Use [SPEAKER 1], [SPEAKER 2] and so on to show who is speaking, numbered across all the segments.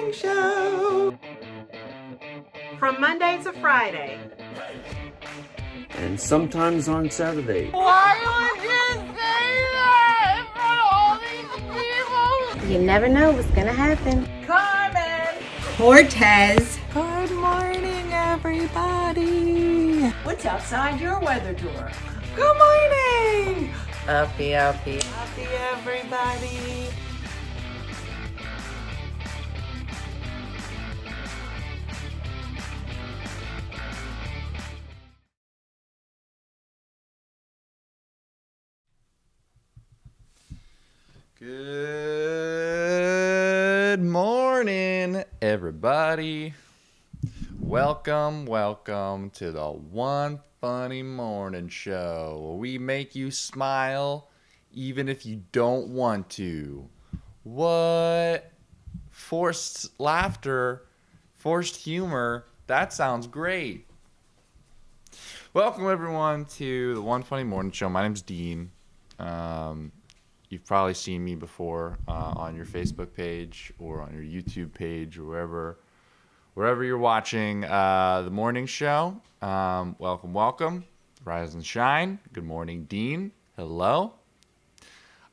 [SPEAKER 1] morning show. From Monday to Friday.
[SPEAKER 2] And sometimes on Saturday.
[SPEAKER 3] Why would you say that in front of all these people?
[SPEAKER 4] You never know what's gonna happen.
[SPEAKER 3] Carmen!
[SPEAKER 5] Cortez.
[SPEAKER 1] Good morning, everybody.
[SPEAKER 3] What's outside your weather door?
[SPEAKER 1] Good morning.
[SPEAKER 3] Uppie.
[SPEAKER 1] Happy everybody.
[SPEAKER 6] Good morning, everybody. Welcome to the One Funny Morning Show, where we make you smile even if you don't want to. What? Forced laughter, forced humor, that sounds great. Welcome, everyone, to the One Funny Morning Show. My name's Dean. You've probably seen me before on your Facebook page or on your YouTube page or wherever you're watching the morning show. Welcome. Rise and shine. Good morning, Dean. Hello.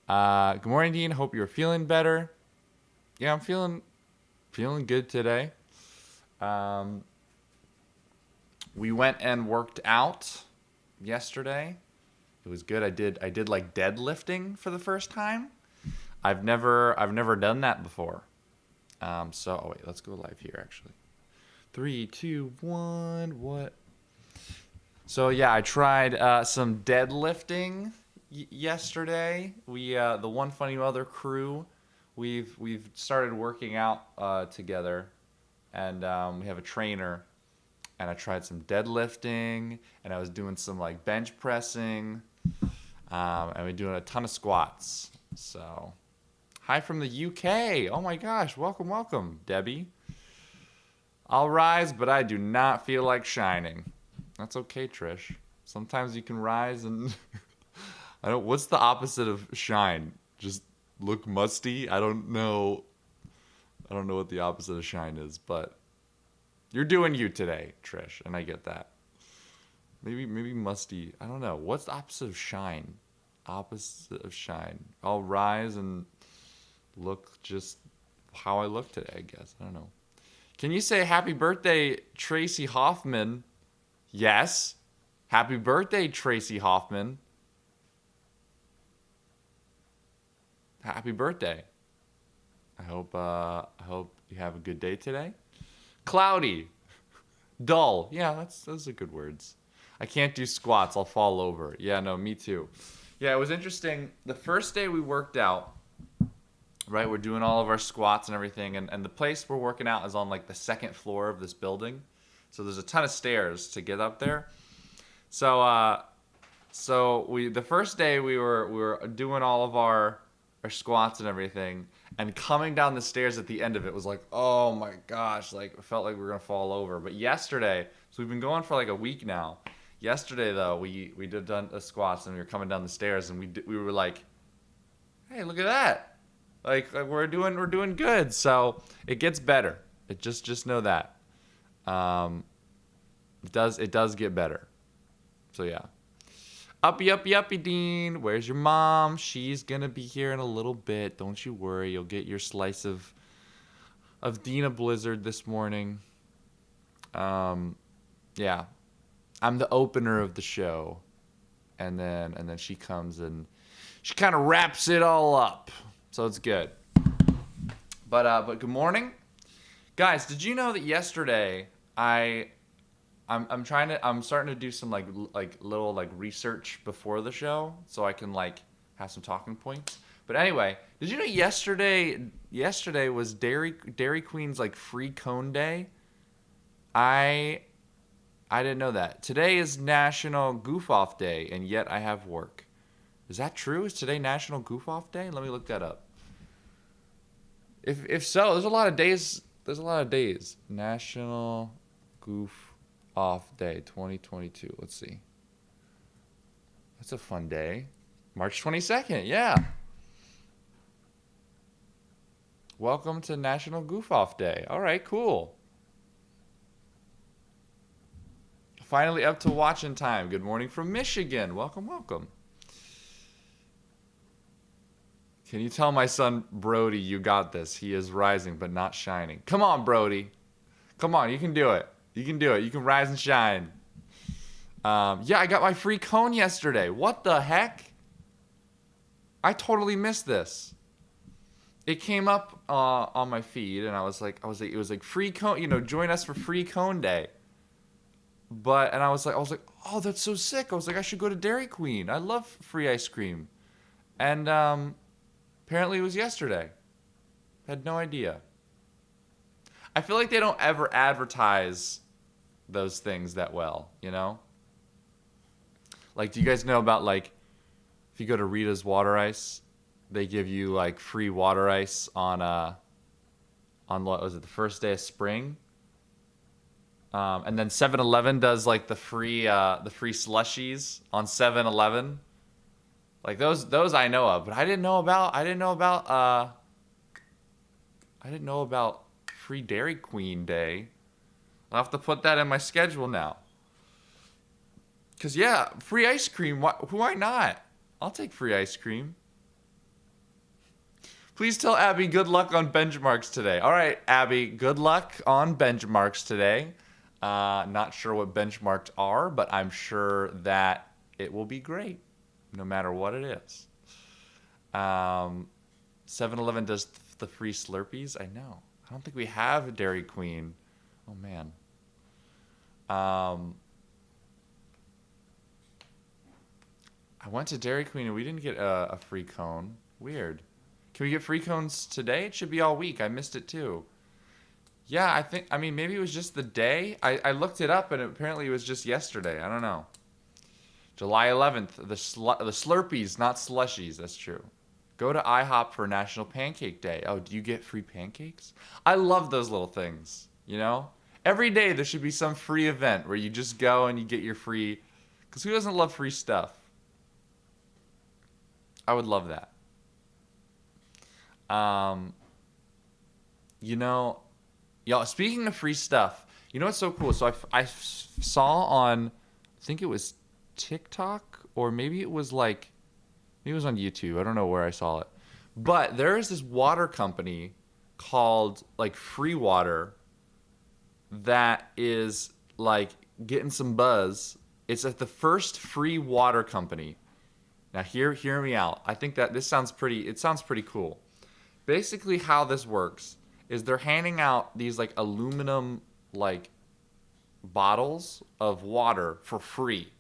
[SPEAKER 6] Good morning, Dean. Hope you're feeling better. Yeah, I'm feeling good today. We went and worked out yesterday. It was good. I did like deadlifting for the first time. I've never done that before. Let's go live here actually. 3, 2, 1. What? So yeah, I tried some deadlifting yesterday. We the One Funny Mother crew, we've started working out together, and we have a trainer. And I tried some deadlifting, and I was doing some like bench pressing, and we're doing a ton of squats. So, hi from the UK. Oh my gosh, welcome, Debbie. I'll rise, but I do not feel like shining. That's okay, Trish. Sometimes you can rise and what's the opposite of shine? Just look musty? I don't know what the opposite of shine is, but you're doing you today, Trish, and I get that. Maybe musty. I don't know. What's the opposite of shine? Opposite of shine. I'll rise and look just how I look today, I guess. I don't know. Can you say happy birthday, Tracy Hoffman? Yes. Happy birthday, Tracy Hoffman. Happy birthday. I hope you have a good day today. Cloudy, dull. Yeah, those are good words. I can't do squats. I'll fall over. Yeah, no, me too. Yeah, it was interesting. The first day we worked out, right, we're doing all of our squats and everything, and the place we're working out is on like the second floor of this building. So there's a ton of stairs to get up there. So the first day we were doing all of our squats and everything, and coming down the stairs at the end of it was like, oh my gosh, like it felt like we were gonna fall over. But yesterday, so we've been going for like a week now. Yesterday though, we did the squats, and we were coming down the stairs, and we were like, hey, look at that, like we're doing good. So it gets better. It just know that. It does get better. So yeah. Uppie, Dean. Where's your mom? She's gonna be here in a little bit. Don't you worry. You'll get your slice of Dina Blizzard this morning. Yeah. I'm the opener of the show. And then she comes and she kind of wraps it all up. So it's good. But good morning. Guys, did you know that yesterday I'm starting to do some like little like research before the show so I can like have some talking points. But anyway, did you know yesterday was Dairy Queen's like free cone day? I didn't know that. Today is National Goof Off Day, and yet I have work. Is that true? Is today National Goof Off Day? Let me look that up. If so, there's a lot of days. National Goof Off Day 2022. Let's see. That's a fun day. March 22nd. Yeah. Welcome to National Goof Off Day. All right, cool. Finally up to watching time. Good morning from Michigan. Welcome, welcome. Can you tell my son Brody you got this? He is rising but not shining. Come on, Brody. Come on, you can do it. You can do it. You can rise and shine. Yeah, I got my free cone yesterday. What the heck? I totally missed this. It came up on my feed, and I was like, it was like free cone. You know, join us for free cone day. And I was like, oh, that's so sick. I was like, I should go to Dairy Queen. I love free ice cream. And apparently it was yesterday. Had no idea. I feel like they don't ever advertise those things that well, you know? Like, do you guys know about, like, if you go to Rita's Water Ice, they give you, like, free water ice on what was it, the first day of spring? And then 7-Eleven does, like, the free slushies on 7-Eleven. Like, those I know of, but I didn't know about free Dairy Queen Day. I'll have to put that in my schedule now. Because, yeah, free ice cream, why not? I'll take free ice cream. Please tell Abby good luck on benchmarks today. All right, Abby, good luck on benchmarks today. Not sure what benchmarks are, but I'm sure that it will be great, no matter what it is. 7-Eleven does the free Slurpees. I know. I don't think we have a Dairy Queen. Oh, man. I went to Dairy Queen and we didn't get a free cone. Weird. Can we get free cones today? It should be all week. I missed it too. Yeah, maybe it was just the day. I looked it up and apparently it was just yesterday. I don't know. July 11th, the Slurpees, not slushies. That's true. Go to IHOP for National Pancake Day. Oh, do you get free pancakes? I love those little things, you know? Every day there should be some free event where you just go and you get your free... Because who doesn't love free stuff? I would love that. You know... Y'all, speaking of free stuff, you know what's so cool? So I saw on... I think it was TikTok, or maybe it was on YouTube. I don't know where I saw it. But there is this water company called, like, Free Water that is, like, getting some buzz. It's like the first free water company. Now, hear me out. I think that it sounds pretty cool. Basically, how this works is they're handing out these, like, aluminum, like, bottles of water for free.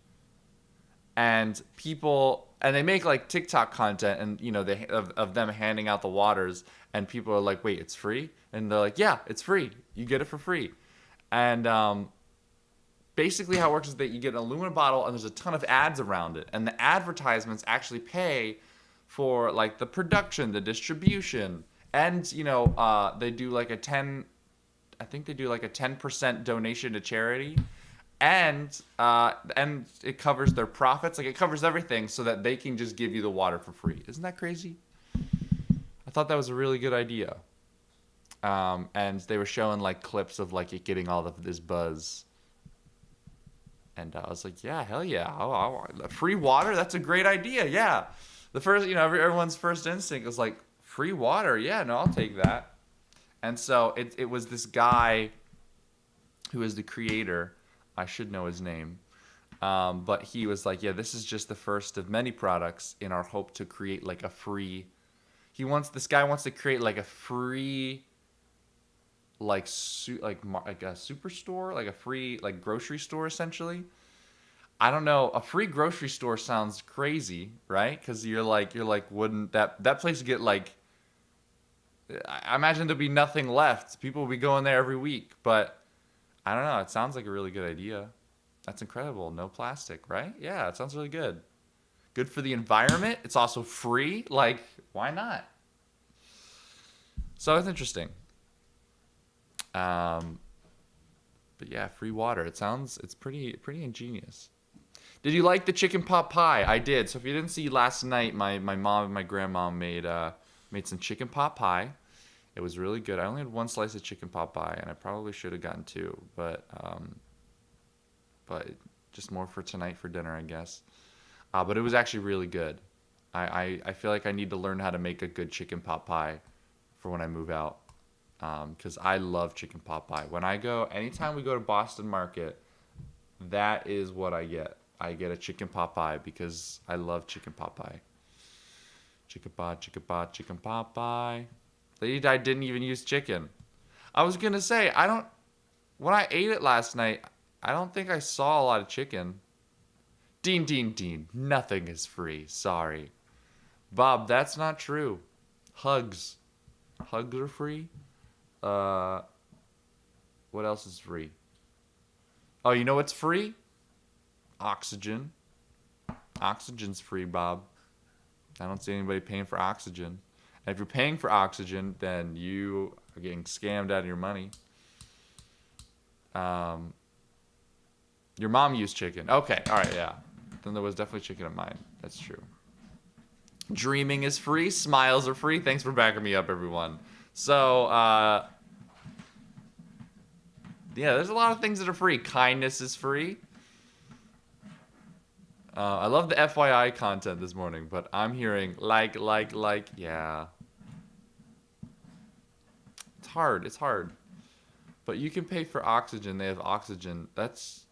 [SPEAKER 6] And they make, like, TikTok content, and, you know, of them handing out the waters, and people are like, wait, it's free? And they're like, yeah, it's free. You get it for free. And basically how it works is that you get an aluminum bottle, and there's a ton of ads around it. And the advertisements actually pay for, like, the production, the distribution. And, you know, they do, like, a 10% donation to charity. And it covers their profits. Like, it covers everything so that they can just give you the water for free. Isn't that crazy? I thought that was a really good idea. And they were showing, like, clips of, like, it getting all of this buzz. And I was like, yeah, hell yeah. Free water? That's a great idea. Yeah. The first, you know, everyone's first instinct is like, free water? Yeah, no, I'll take that. And so it was this guy who is the creator. I should know his name. But he was like, yeah, this is just the first of many products in our hope to create, like, a free... This guy wants to create, like, a free... like a superstore, like a free, like, grocery store, essentially. I don't know. A free grocery store sounds crazy, right? Because you're like, wouldn't that place get, like, I imagine there'd be nothing left. People will be going there every week, but I don't know. It sounds like a really good idea. That's incredible. No plastic, right? Yeah, it sounds really good. Good for the environment. It's also free. Like, why not? So it's interesting. But yeah, free water. It's pretty ingenious. Did you like the chicken pot pie? I did. So if you didn't see last night, my mom and my grandma made some chicken pot pie. It was really good. I only had one slice of chicken pot pie, and I probably should have gotten two, but just more for tonight for dinner, I guess. But it was actually really good. I feel like I need to learn how to make a good chicken pot pie for when I move out, because I love chicken pot pie. Anytime we go to Boston Market, that is what I get. I get a chicken pot pie because I love chicken pot pie. Chicken pot pie. Lady I didn't even use chicken. I was gonna say, when I ate it last night, I don't think I saw a lot of chicken. Dean, nothing is free, sorry. Bob, that's not true. Hugs are free. What else is free? Oh, you know what's free? Oxygen. Oxygen's free, Bob. I don't see anybody paying for oxygen. And if you're paying for oxygen, then you are getting scammed out of your money. Your mom used chicken. Okay, all right, yeah. Then there was definitely chicken in mine. That's true. Dreaming is free. Smiles are free. Thanks for backing me up, everyone. So, yeah, there's a lot of things that are free. Kindness is free. I love the FYI content this morning, but I'm hearing like, yeah. It's hard. But you can pay for oxygen. They have oxygen. That's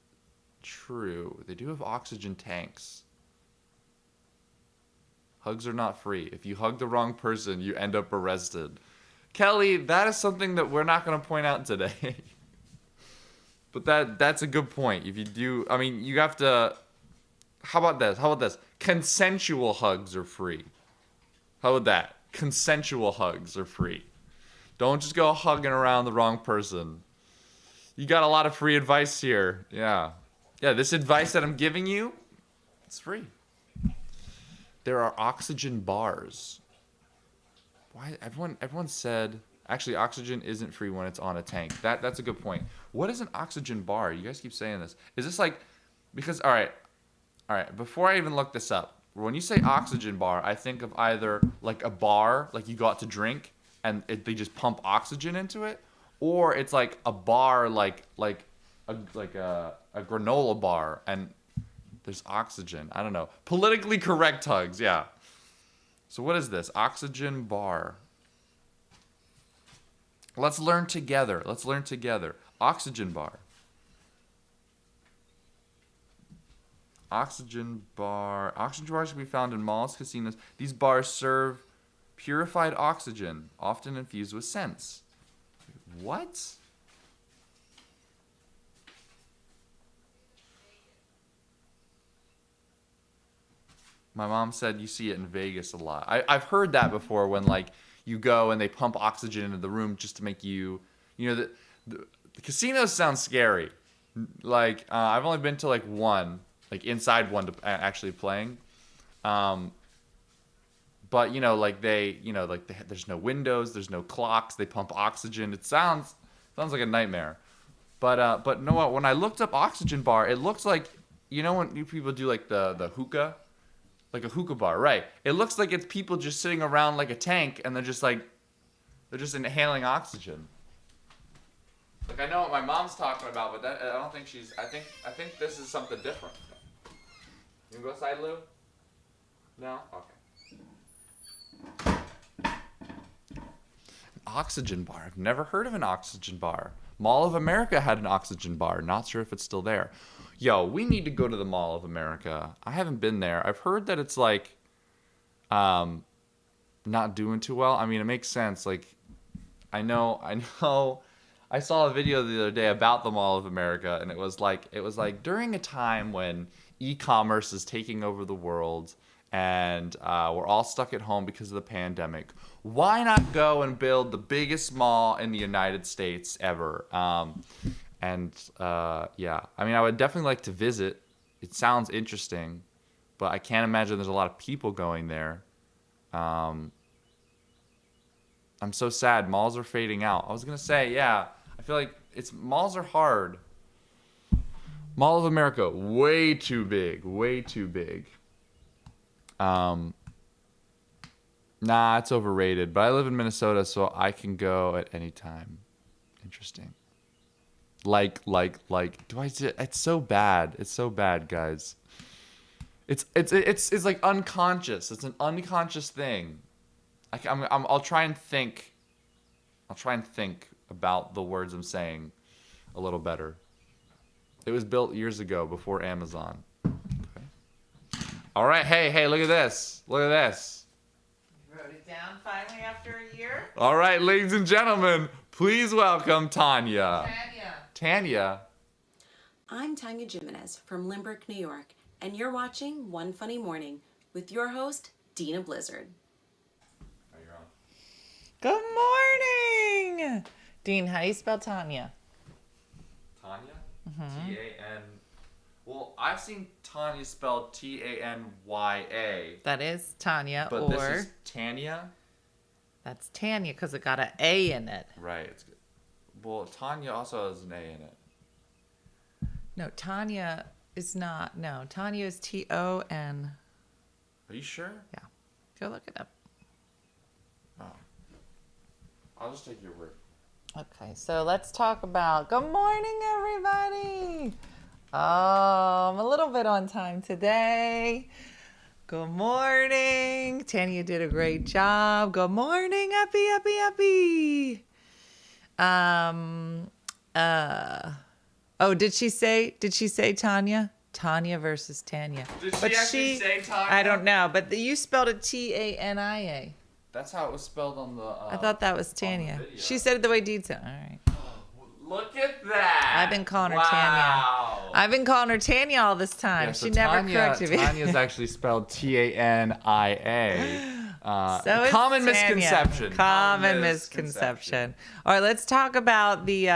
[SPEAKER 6] true. They do have oxygen tanks. Hugs are not free. If you hug the wrong person, you end up arrested. Kelly, that is something that we're not going to point out today. But that's a good point. If you do, I mean, you have to... How about this? Consensual hugs are free. How about that? Consensual hugs are free. Don't just go hugging around the wrong person. You got a lot of free advice here. Yeah, this advice that I'm giving you, it's free. There are oxygen bars. Why? Everyone said... Actually, oxygen isn't free when it's on a tank. That's a good point. What is an oxygen bar? You guys keep saying this. Is this like... Because, all right, before I even look this up, when you say oxygen bar, I think of either like a bar, like you go out to drink, and they just pump oxygen into it, or it's like a bar, like a granola bar, and there's oxygen. I don't know. Politically correct hugs, yeah. So what is this? Oxygen bar. Let's learn together. Oxygen bar. Oxygen bar. Oxygen bars can be found in malls, casinos. These bars serve purified oxygen, often infused with scents. What? My mom said you see it in Vegas a lot. I've heard that before when like you go and they pump oxygen into the room just to make you, the casinos sound scary. Like I've only been to like one. Like inside one to actually playing, but like there's no windows, there's no clocks. They pump oxygen. It sounds like a nightmare. But no, when I looked up oxygen bar, it looks like when you people do like the hookah, like a hookah bar, right? It looks like it's people just sitting around like a tank and they're just inhaling oxygen. Like I know what my mom's talking about, but I don't think she's. I think this is something different. You wanna go outside, Lou? No? Okay. An oxygen bar. I've never heard of an oxygen bar. Mall of America had an oxygen bar. Not sure if it's still there. Yo, we need to go to the Mall of America. I haven't been there. I've heard that it's like, not doing too well. I mean, it makes sense. Like, I know. I saw a video the other day about the Mall of America, and it was like during a time when e-commerce is taking over the world and we're all stuck at home because of the pandemic. Why not go and build the biggest mall in the United States ever? Yeah, I mean, I would definitely like to visit. It sounds interesting, but I can't imagine there's a lot of people going there. I'm so sad. Malls are fading out. I was gonna say, yeah, I feel like malls are hard. Mall of America, way too big. Nah, it's overrated. But I live in Minnesota, so I can go at any time. Interesting. Like. It's so bad. It's so bad, guys. It's like unconscious. It's an unconscious thing. I'll try and think. I'll try and think about the words I'm saying a little better. It was built years ago before Amazon. Okay. All right. Hey, look at this. Look at this.
[SPEAKER 1] You wrote it down finally after a year?
[SPEAKER 6] All right, ladies and gentlemen, please welcome Tanya. Tanya.
[SPEAKER 4] I'm Tanya Jimenez from Limerick, New York, and you're watching One Funny Morning with your host, Dina Blizzard.
[SPEAKER 1] Good morning. Dean, how do you spell Tanya?
[SPEAKER 6] Tanya? T-A-N. Well, I've seen Tanya spelled Tanya.
[SPEAKER 1] That is Tanya,
[SPEAKER 6] But
[SPEAKER 1] or
[SPEAKER 6] this is Tanya?
[SPEAKER 1] that's Tanya because it got an A in it.
[SPEAKER 6] Right. It's good. Well, Tanya also has an A in it.
[SPEAKER 1] No, Tanya is not. No, Tanya is T-O-N.
[SPEAKER 6] Are you sure?
[SPEAKER 1] Yeah. Go look it up.
[SPEAKER 6] Oh. I'll just take your word.
[SPEAKER 1] Okay, so let's talk about good morning, everybody. Oh, I'm a little bit on time today. Good morning. Tanya did a great job. Good morning, Uppie. Oh, did she say Tanya? Tanya versus Tanya.
[SPEAKER 6] Did she actually say Tanya?
[SPEAKER 1] I don't know, but you spelled it Tania.
[SPEAKER 6] That's how it was spelled on the.
[SPEAKER 1] I thought that was Tanya. She said it the way Deed said. All right.
[SPEAKER 6] Look at that.
[SPEAKER 1] I've been calling her
[SPEAKER 6] wow.
[SPEAKER 1] Tanya. I've been calling her Tanya all this time.
[SPEAKER 6] Yeah, so
[SPEAKER 1] she never
[SPEAKER 6] Tanya,
[SPEAKER 1] corrected me.
[SPEAKER 6] Tanya's actually spelled Tania.
[SPEAKER 1] So is
[SPEAKER 6] Common
[SPEAKER 1] Tanya.
[SPEAKER 6] misconception.
[SPEAKER 1] Common misconception. All right, let's talk about the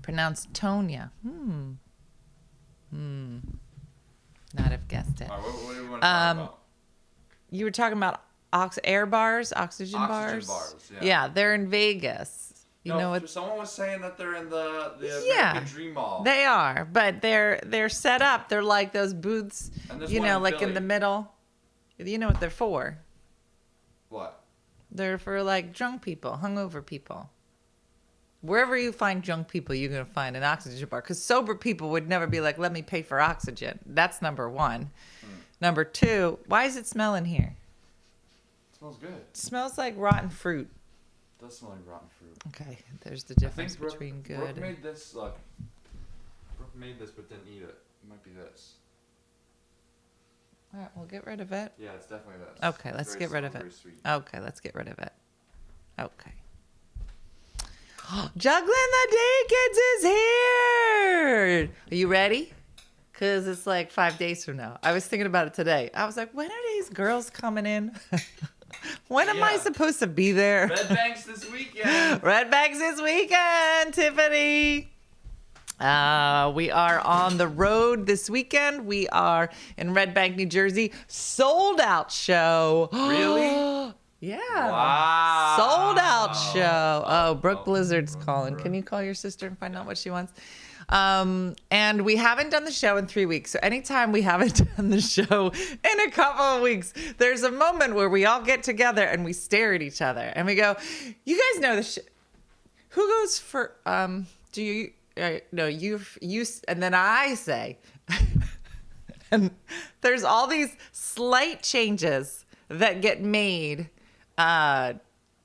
[SPEAKER 1] pronounced Tonya. Not have guessed it.
[SPEAKER 6] All right, what do you want to talk about?
[SPEAKER 1] You were talking about oxygen bars.
[SPEAKER 6] Oxygen bars, yeah.
[SPEAKER 1] Yeah, they're in Vegas. You know what?
[SPEAKER 6] Someone was saying that they're in the
[SPEAKER 1] Yeah,
[SPEAKER 6] American Dream Mall.
[SPEAKER 1] They are, but they're set up. They're like those booths, you know, like in the middle. You know what they're for?
[SPEAKER 6] What?
[SPEAKER 1] They're for like drunk people, hungover people. Wherever you find drunk people, you're going to find an oxygen bar. Because sober people would never be like, let me pay for oxygen. That's number one. Number two, why does it smell in here?
[SPEAKER 6] It smells good.
[SPEAKER 1] It smells like rotten fruit.
[SPEAKER 6] It does smell like rotten fruit.
[SPEAKER 1] Okay, there's the difference between good
[SPEAKER 6] Brooke
[SPEAKER 1] and...
[SPEAKER 6] made this, Brooke made this but didn't eat it. It might be this.
[SPEAKER 1] All right, we'll get rid of it.
[SPEAKER 6] Yeah, it's definitely this.
[SPEAKER 1] Okay, let's get rid of it. Okay, let's get rid of it. Okay. Juggling the Deacons is here! Are you ready? Because it's like 5 days from now. I was thinking about it today. I was like, when are these girls coming in? When am I supposed to be there?
[SPEAKER 6] Red Banks this weekend.
[SPEAKER 1] Red Banks this weekend, Tiffany. We are on the road this weekend. We are in Red Bank, New Jersey. Sold out show.
[SPEAKER 6] Really?
[SPEAKER 1] Yeah.
[SPEAKER 6] Wow.
[SPEAKER 1] Sold out show. Oh, Brooke Blizzard's calling. Can you call your sister and find out what she wants? And we haven't done the show in 3 weeks. So anytime we haven't done the show in a couple of weeks, there's a moment where we all get together and we stare at each other and we go, you guys know the who goes for, do you, no, you, and then I say, and there's all these slight changes that get made,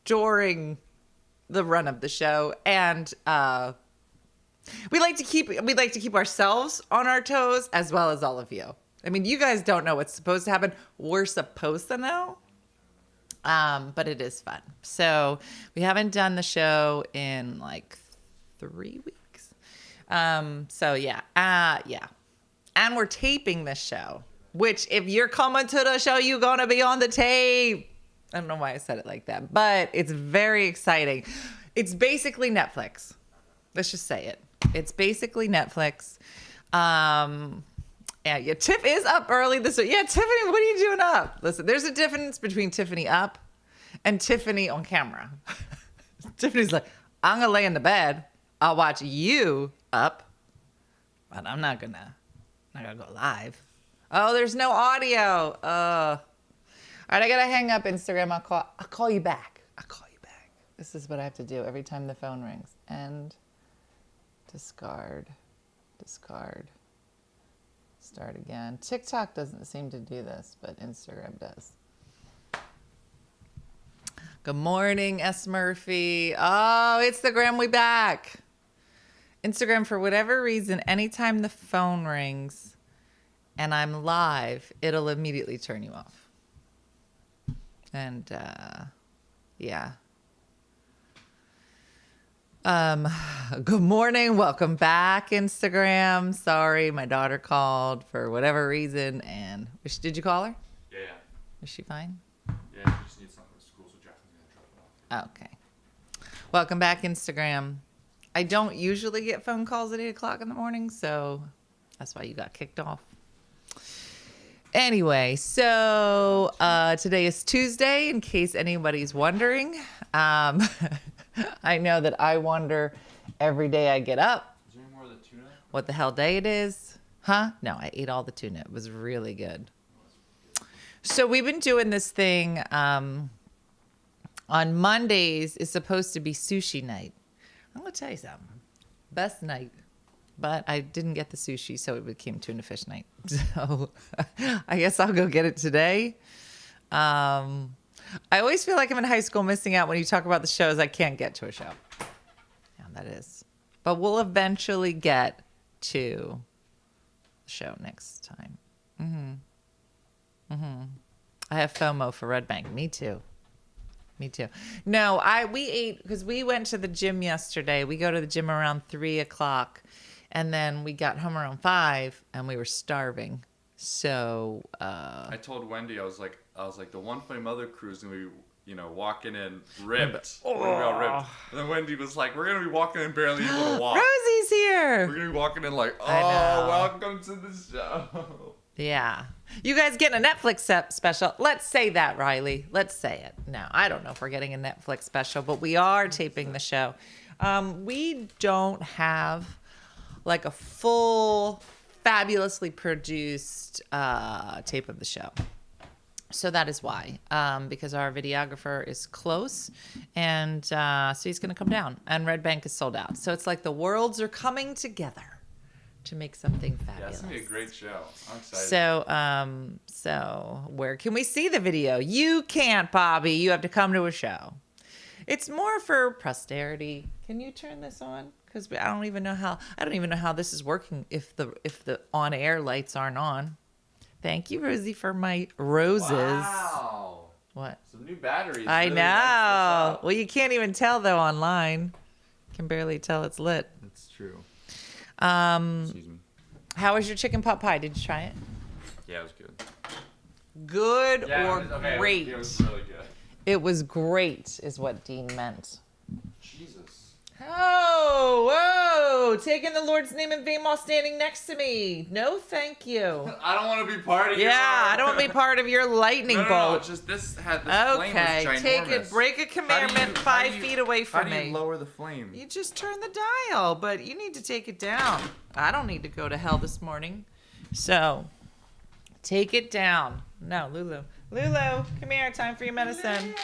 [SPEAKER 1] during the run of the show. And, we like to keep ourselves on our toes as well as all of you. I mean, you guys don't know what's supposed to happen. We're supposed to know. But it is fun. So we haven't done the show in like 3 weeks. So yeah. And we're taping this show, which if you're coming to the show, you're going to be on the tape. I don't know why I said it like that, but it's very exciting. It's basically Netflix. Let's just say it. It's basically Netflix. Yeah, Tiff is up early this week. Yeah, Tiffany, what are you doing up? Listen, there's a difference between Tiffany up and Tiffany on camera. Tiffany's like, I'm going to lay in the bed. I'll watch you up, but I'm not gonna go live. Oh, there's no audio. All right, I gotta hang up Instagram. I'll call you back. I'll call you back. This is what I have to do every time the phone rings. End. Discard. Start again. TikTok doesn't seem to do this, but Instagram does. Good morning, S. Murphy. Oh, Instagram, we back. Instagram, for whatever reason, anytime the phone rings and I'm live, it'll immediately turn you off. And, yeah. Good morning. Welcome back, Instagram. Sorry, my daughter called for whatever reason. And did you call her?
[SPEAKER 6] Yeah.
[SPEAKER 1] Is she fine?
[SPEAKER 6] Yeah, she just needs something at school, so Jackson's going to drop it off.
[SPEAKER 1] Okay. Welcome back, Instagram. I don't usually get phone calls at 8 o'clock in the morning, so that's why you got kicked off. Anyway, so today is Tuesday, in case anybody's wondering. I know that I wonder every day I get up.
[SPEAKER 6] Is there any more of the tuna?
[SPEAKER 1] What the hell day it is? Huh? No, I ate all the tuna. It was really good. So we've been doing this thing on Mondays. Is supposed to be sushi night. I'm going to tell you something. Best night. But I didn't get the sushi, so it became tuna fish night. So I guess I'll go get it today. I always feel like I'm in high school missing out when you talk about the shows I can't get to a show. Yeah, that is. But we'll eventually get to the show next time. I have FOMO for Red Bank. Me too. No, we ate because we went to the gym yesterday. We go to the gym around 3 o'clock, and then we got home around 5, and we were starving. So
[SPEAKER 6] I told Wendy, I was like, the One Funny Mother crew's gonna be, walking in ripped. We're gonna be all ripped. And then Wendy was like, we're gonna be walking in barely able to walk.
[SPEAKER 1] Rosie's here.
[SPEAKER 6] We're gonna be walking in like,
[SPEAKER 1] I know.
[SPEAKER 6] welcome to the show.
[SPEAKER 1] Yeah. You guys getting a Netflix special. Let's say that, Riley. Let's say it. No, I don't know if we're getting a Netflix special, but we are taping the show. We don't have like a full, fabulously produced tape of the show. So that is why, because our videographer is close, and so he's going to come down, and Red Bank is sold out. So it's like the worlds are coming together to make something fabulous.
[SPEAKER 6] Yeah, it's going to be a great show. I'm excited.
[SPEAKER 1] So where can we see the video? You can't, Bobby. You have to come to a show. It's more for posterity. Can you turn this on? Because I don't even know how this is working if the on-air lights aren't on. Thank you, Rosie, for my roses.
[SPEAKER 6] Wow.
[SPEAKER 1] What?
[SPEAKER 6] Some new batteries.
[SPEAKER 1] I
[SPEAKER 6] really
[SPEAKER 1] know. Well, you can't even tell though online. Can barely tell it's lit.
[SPEAKER 6] That's true.
[SPEAKER 1] Excuse me. How was your chicken pot pie? Did you try it?
[SPEAKER 6] Yeah, it was good.
[SPEAKER 1] Good
[SPEAKER 6] Yeah,
[SPEAKER 1] or
[SPEAKER 6] it was, okay,
[SPEAKER 1] great?
[SPEAKER 6] It was really good.
[SPEAKER 1] It was great, is what Dean meant.
[SPEAKER 6] Jesus.
[SPEAKER 1] Oh, whoa! Taking the Lord's name in vain while standing next to me. No, thank you.
[SPEAKER 6] I don't want to be part of your...
[SPEAKER 1] Yeah, I don't want to be part of your lightning bolt.
[SPEAKER 6] No, just this flame was
[SPEAKER 1] Okay,
[SPEAKER 6] ginormous.
[SPEAKER 1] take it. Break a commandment 5 feet away from me.
[SPEAKER 6] How do you lower the flame?
[SPEAKER 1] You just turn the dial, but you need to take it down. I don't need to go to hell this morning. So, take it down. No, Lulu. Lulu, come here. Time for your medicine.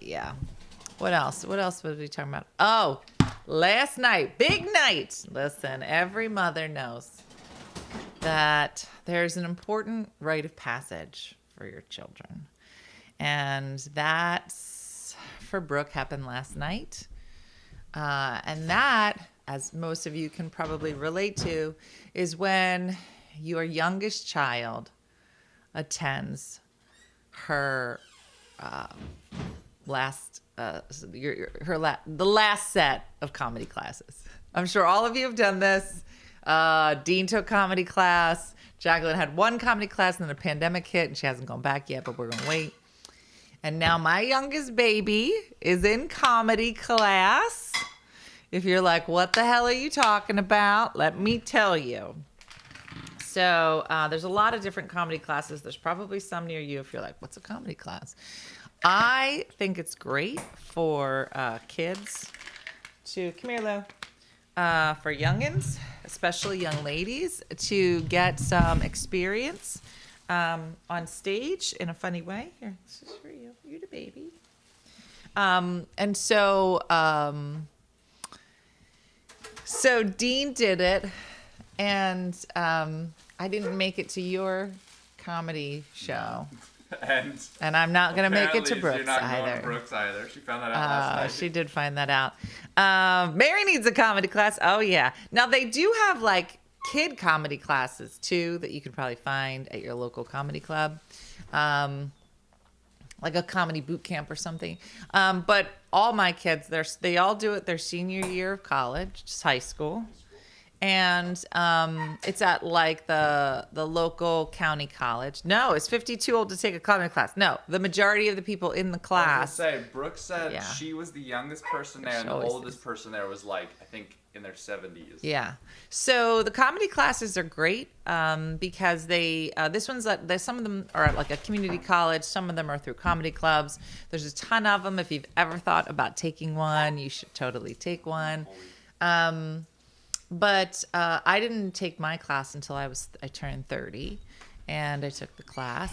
[SPEAKER 1] Yeah. What else? What else was we talking about? Oh, last night. Big night. Listen, every mother knows that there's an important rite of passage for your children. And that's for Brooke happened last night. And that, as most of you can probably relate to, is when your youngest child attends her the last set of comedy classes. I'm sure all of you have done this. Dean took comedy class. Jacqueline had one comedy class, and then the pandemic hit, and she hasn't gone back yet, but we're going to wait. And now my youngest baby is in comedy class. If you're like, what the hell are you talking about? Let me tell you. So there's a lot of different comedy classes. There's probably some near you if you're like, what's a comedy class? I think it's great for kids to, come here, Lou, for youngins especially young ladies, to get some experience on stage in a funny way. Here, this is for you. You're the baby. And so Dean did it, and I didn't make it to your comedy show. And I'm not going to make it to Brookes
[SPEAKER 6] you're not
[SPEAKER 1] either.
[SPEAKER 6] Going to Brookes either. She found that out last night.
[SPEAKER 1] She did find that out. Mary needs a comedy class. Oh, yeah. Now, they do have, like, kid comedy classes, too, that you can probably find at your local comedy club. Like a comedy boot camp or something. But all my kids, they all do it their senior year of college, just high school. And it's at like the local county college. No, it's 52 old to take a comedy class. No, the majority of the people in the class.
[SPEAKER 6] I was gonna say, Brooke said she was the youngest person there, and the oldest person there was like, I think, in their 70s.
[SPEAKER 1] Yeah. So the comedy classes are great because some of them are at like a community college. Some of them are through comedy clubs. There's a ton of them. If you've ever thought about taking one, you should totally take one. But I didn't take my class until I turned 30, and I took the class.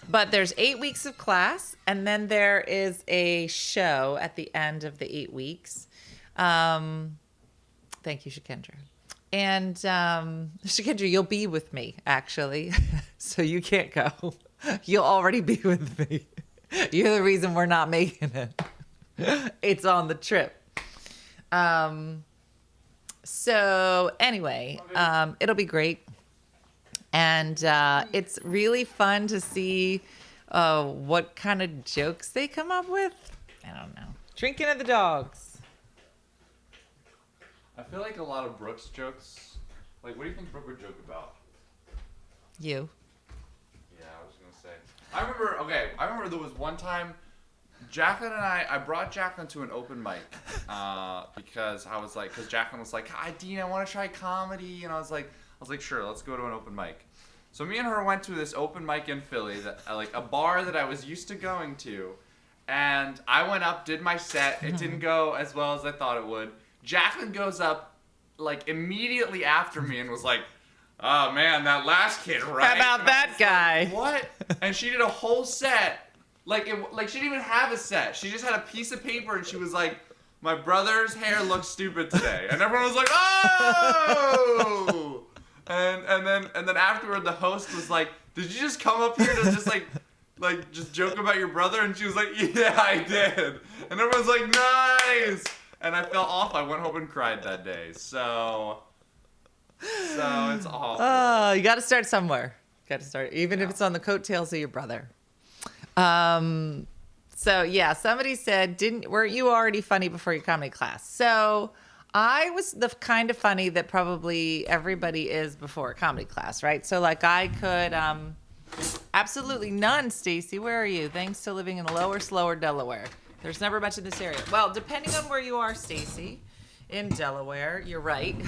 [SPEAKER 1] But there's 8 weeks of class, and then there is a show at the end of the 8 weeks. Thank you, Shakendra. And Shakendra, you'll be with me, actually, so you can't go. You'll already be with me. You're the reason we're not making it. It's on the trip. So anyway, it'll be great. And it's really fun to see what kind of jokes they come up with. I don't know. Drinking at the dogs.
[SPEAKER 6] I feel like a lot of Brookes jokes. Like, what do you think Brooke would joke about?
[SPEAKER 1] You.
[SPEAKER 6] Yeah, I was gonna say. I remember there was one time, Jacqueline and I brought Jacqueline to an open mic because Jacqueline was like, "Hi, Dean, I want to try comedy," and I was like, "Sure, let's go to an open mic." So me and her went to this open mic in Philly, like a bar that I was used to going to, and I went up, did my set. It didn't go as well as I thought it would. Jacqueline goes up like immediately after me and was like, "Oh man, that last kid, right?"
[SPEAKER 1] How about that guy?
[SPEAKER 6] Like, what? And she did a whole set. Like she didn't even have a set. She just had a piece of paper and she was like, "My brother's hair looks stupid today," and everyone was like, "Oh!" And then afterward, the host was like, "Did you just come up here to just like just joke about your brother?" And she was like, "Yeah, I did." And everyone's like, "Nice." And I felt awful. I went home and cried that day. So it's awful.
[SPEAKER 1] Oh, you got to start somewhere. Got to start, even if it's on the coattails of your brother. So yeah, somebody said, weren't you already funny before your comedy class? So I was the kind of funny that probably everybody is before a comedy class, right? So like I could, absolutely none, Stacy. Where are you? Thanks to living in lower, slower Delaware. There's never much in this area. Well, depending on where you are, Stacy, in Delaware, you're right.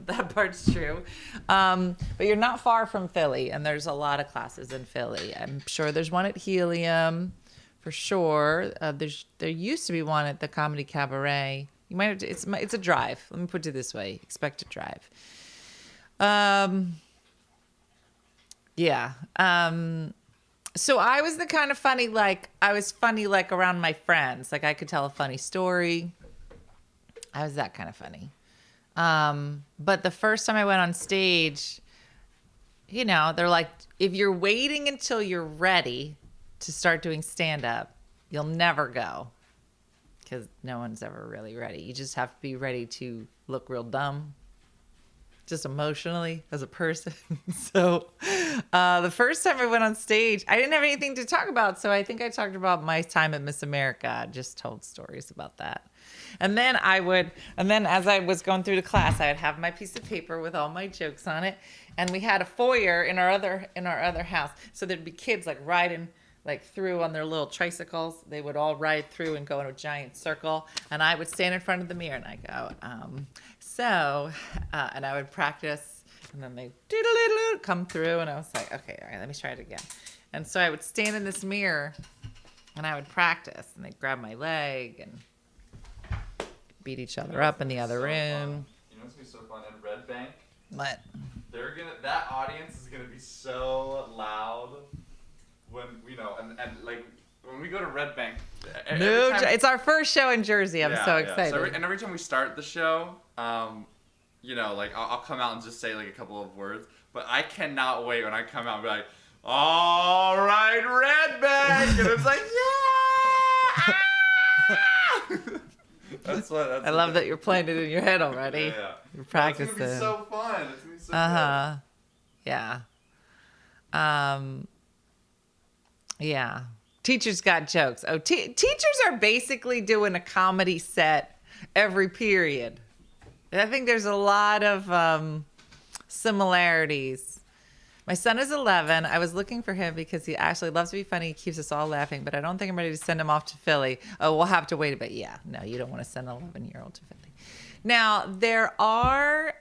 [SPEAKER 1] That part's true. But you're not far from Philly, and there's a lot of classes in Philly. I'm sure there's one at Helium, for sure. There used to be one at the Comedy Cabaret. You might have to, it's a drive. Let me put it this way: expect a drive. Yeah. So I was the kind of funny, I was funny around my friends. Like I could tell a funny story. I was that kind of funny. But the first time I went on stage, they're like, if you're waiting until you're ready to start doing stand-up, you'll never go. Because no one's ever really ready. You just have to be ready to look real dumb. Just emotionally as a person. So the first time I went on stage, I didn't have anything to talk about. So I think I talked about my time at Miss America. I just told stories about that. And then as I was going through the class, I would have my piece of paper with all my jokes on it. And we had a foyer in our other house. So there'd be kids riding through on their little tricycles. They would all ride through and go in a giant circle. And I would stand in front of the mirror and I go, and I would practice, and then they come through, and I was like, okay, all right, let me try it again. And so I would stand in this mirror, and I would practice, and they'd grab my leg and beat each other up in the other room.
[SPEAKER 6] What's gonna be so fun. In Red Bank,
[SPEAKER 1] What?
[SPEAKER 6] that audience is gonna be so loud when when we go to Red Bank.
[SPEAKER 1] It's our first show in Jersey. I'm so excited.
[SPEAKER 6] So every time we start the show, I'll come out and just say like a couple of words. But I cannot wait when I come out and be like, all right, Red Bank, and it's like, yeah.
[SPEAKER 1] I love that you're playing it in your head already.
[SPEAKER 6] Yeah.
[SPEAKER 1] You're practicing.
[SPEAKER 6] It's gonna be so fun. It's gonna be so
[SPEAKER 1] good. Yeah. Yeah. Teachers got jokes. Oh, teachers are basically doing a comedy set every period. I think there's a lot of similarities. My son is 11. I was looking for him because he actually loves to be funny. He keeps us all laughing, but I don't think I'm ready to send him off to Philly. Oh, we'll have to wait a bit. Yeah, no, you don't want to send an 11-year-old to Philly. Now, there are,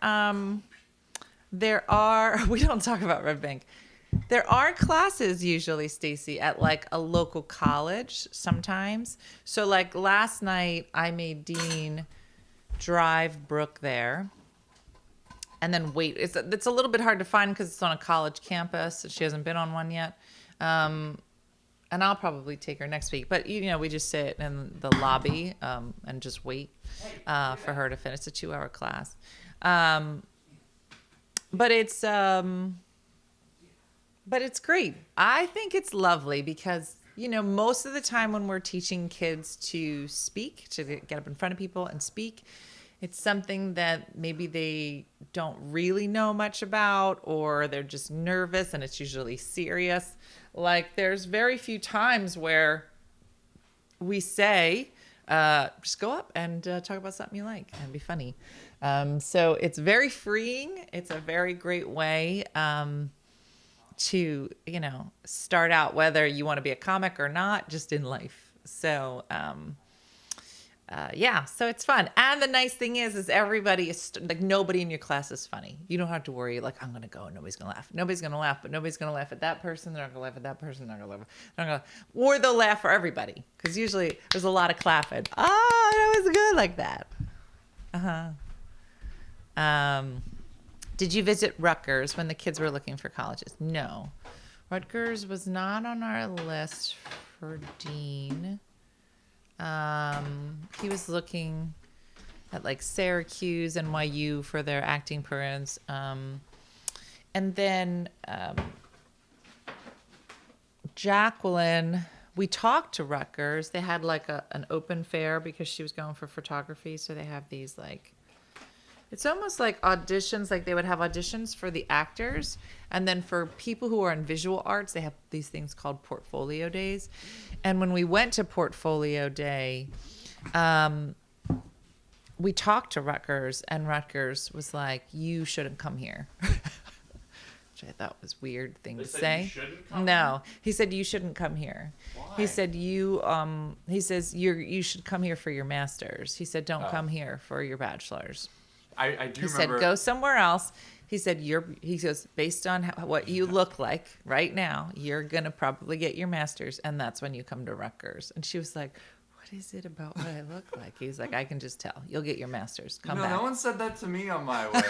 [SPEAKER 1] we don't talk about Red Bank. There are classes usually, Stacy, at like a local college sometimes. So like last night, I made Dean drive Brooke there. And then wait. It's a little bit hard to find because it's on a college campus. She hasn't been on one yet. And I'll probably take her next week. But, we just sit in the lobby and just wait for her to finish. It's a 2-hour class. But it's great. I think it's lovely because, most of the time when we're teaching kids to speak, to get up in front of people and speak, it's something that maybe they don't really know much about, or they're just nervous and it's usually serious. Like there's very few times where we say, just go up and talk about something you like and be funny. So it's very freeing. It's a very great way to, start out whether you want to be a comic or not, just in life. So, so it's fun. And the nice thing is everybody is like, nobody in your class is funny. You don't have to worry like, I'm going to go and nobody's going to laugh. Nobody's going to laugh, but nobody's going to laugh at that person. They're not going to laugh at that person. They're not going to laugh. Or they'll laugh for everybody. Because usually there's a lot of clapping. Oh, that was good like that. Did you visit Rutgers when the kids were looking for colleges? No. Rutgers was not on our list for Dean. He was looking at like Syracuse, NYU for their acting programs. And then Jacqueline, we talked to Rutgers. They had like an open fair because she was going for photography. So they have these like, it's almost like auditions, like they would have auditions for the actors. And then for people who are in visual arts, they have these things called portfolio days. And when we went to portfolio day, we talked to Rutgers, and Rutgers was like, you shouldn't come here. Which I thought was a weird thing to say. No, he said, you shouldn't come here. Why? He said, he says, you should come here for your master's. He said, don't come here for your bachelor's.
[SPEAKER 6] I do remember.
[SPEAKER 1] He said, go somewhere else. He said, he goes, based on what you look like right now, you're going to probably get your master's, and that's when you come to Rutgers. And she was like, what is it about what I look like? He's like, I can just tell. You'll get your master's. Come back.
[SPEAKER 6] No one said that to me on my way.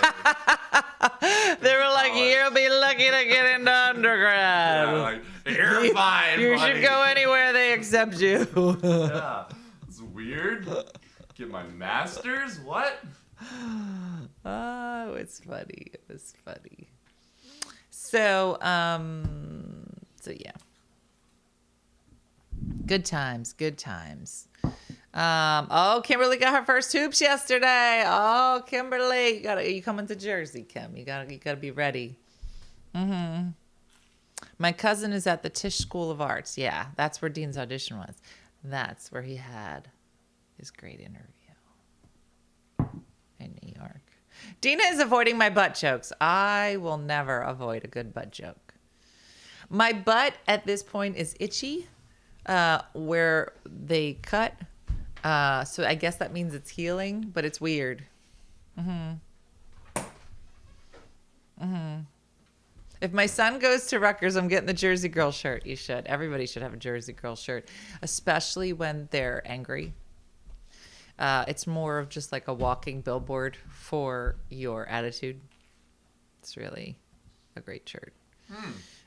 [SPEAKER 1] They were like, you'll be lucky to get into undergrad.
[SPEAKER 6] Yeah, like, you're fine,
[SPEAKER 1] You
[SPEAKER 6] buddy.
[SPEAKER 1] should go anywhere they accept you.
[SPEAKER 6] Yeah, it's weird. Get my master's? What?
[SPEAKER 1] Oh, it's funny. It was funny. So yeah. Good times. Kimberly got her first hoops yesterday. Oh, Kimberly, you coming to Jersey, Kim? You gotta be ready. My cousin is at the Tisch School of Arts. Yeah, that's where Dean's audition was. That's where he had his great interview in New York. Dina is avoiding my butt jokes. I will never avoid a good butt joke. My butt at this point is itchy, where they cut. So I guess that means it's healing, but it's weird. If my son goes to Rutgers, I'm getting the Jersey Girl shirt. You should. Everybody should have a Jersey Girl shirt, especially when they're angry. It's more of just like a walking billboard for your attitude. It's really a great shirt.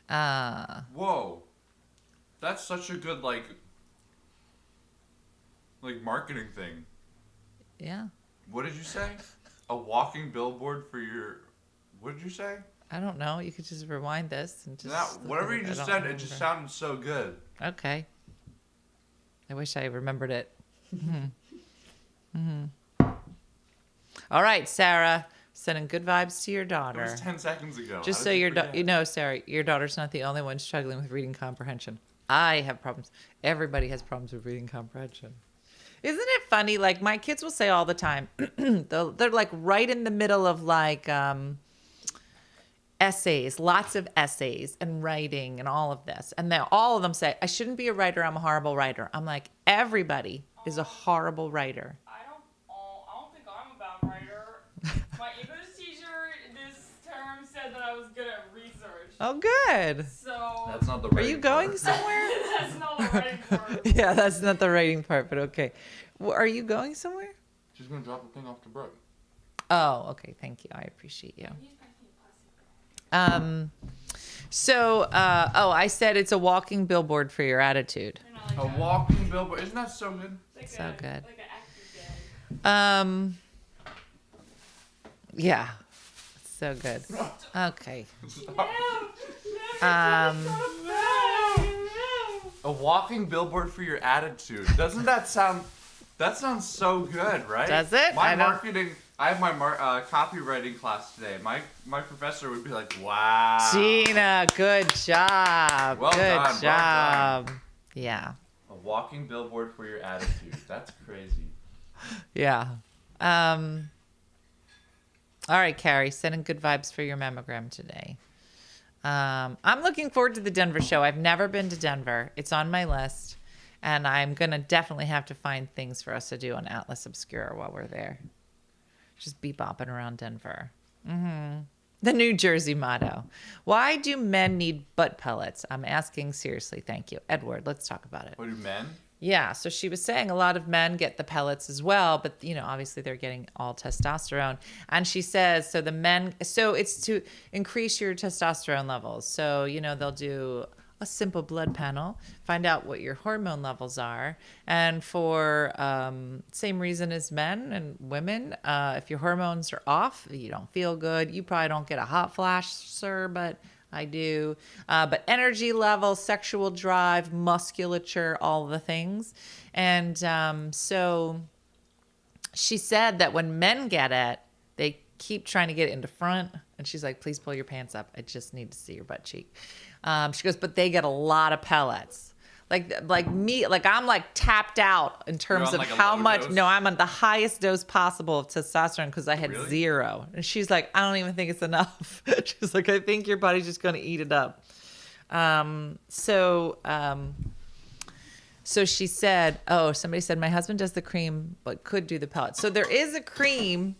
[SPEAKER 6] Whoa. That's such a good, like marketing thing.
[SPEAKER 1] Yeah.
[SPEAKER 6] What did you say? A walking billboard for your... What did you say?
[SPEAKER 1] I don't know. You could just rewind this and just...
[SPEAKER 6] Whatever you just said, it just sounded so good.
[SPEAKER 1] Okay. I wish I remembered it. All right, Sarah. Sending good vibes to your daughter.
[SPEAKER 6] It was 10 seconds ago.
[SPEAKER 1] Just so you know, Sarah, your daughter's not the only one struggling with reading comprehension. I have problems. Everybody has problems with reading comprehension. Isn't it funny? Like, my kids will say all the time, they're like right in the middle of like essays, lots of essays and writing and all of this. And then all of them say, I shouldn't be a writer. I'm a horrible writer. I'm like, everybody is a horrible writer.
[SPEAKER 3] I don't think I'm a bad writer. My English teacher this term said that I was good at research.
[SPEAKER 1] Oh, good.
[SPEAKER 3] So
[SPEAKER 6] That's not the
[SPEAKER 1] Are
[SPEAKER 6] writing
[SPEAKER 1] you going
[SPEAKER 6] part.
[SPEAKER 1] somewhere?
[SPEAKER 3] that's not the writing part.
[SPEAKER 1] Yeah, that's not the writing part, but okay. Well, are you going somewhere?
[SPEAKER 6] She's going to drop the thing off to Brooke.
[SPEAKER 1] Oh, okay. Thank you. I appreciate you. I said it's a walking billboard for your attitude.
[SPEAKER 6] A walking billboard. Isn't that so good?
[SPEAKER 1] So good.
[SPEAKER 3] Like an active day.
[SPEAKER 1] Yeah. So good. Okay.
[SPEAKER 6] A walking billboard for your attitude. Doesn't that sound... That sounds so good, right?
[SPEAKER 1] Does it?
[SPEAKER 6] My marketing... I have my copywriting class today. My professor would be like, wow.
[SPEAKER 1] Gina, good job.
[SPEAKER 6] Well
[SPEAKER 1] good
[SPEAKER 6] done, well
[SPEAKER 1] job.
[SPEAKER 6] done.
[SPEAKER 1] Yeah.
[SPEAKER 6] A walking billboard for your attitude. That's crazy.
[SPEAKER 1] Yeah. All right, Carrie, sending good vibes for your mammogram today. I'm looking forward to the Denver show. I've never been to Denver. It's on my list. And I'm going to definitely have to find things for us to do on Atlas Obscura while we're there. Just be bopping around Denver. The New Jersey motto. Why do men need butt pellets? I'm asking seriously. Thank you. Edward, let's talk about it.
[SPEAKER 6] What do men?
[SPEAKER 1] Yeah, so she was saying a lot of men get the pellets as well, but obviously they're getting all testosterone. And she says, so it's to increase your testosterone levels. So, they'll do a simple blood panel, find out what your hormone levels are. And for same reason as men and women, if your hormones are off, you don't feel good. You probably don't get a hot flash, sir, but I do. But energy level, sexual drive, musculature, all the things. And so she said that when men get it, they keep trying to get it into front. And she's like, please pull your pants up. I just need to see your butt cheek. She goes, but they get a lot of pellets. Like me, like I'm like tapped out in terms of
[SPEAKER 6] like a
[SPEAKER 1] how
[SPEAKER 6] low
[SPEAKER 1] much.
[SPEAKER 6] dose?
[SPEAKER 1] No, I'm on the highest dose possible of testosterone because I had
[SPEAKER 6] Really?
[SPEAKER 1] 0. And she's like, I don't even think it's enough. She's like, I think your body's just going to eat it up. So she said, somebody said my husband does the cream, but could do the pellets. So there is a cream.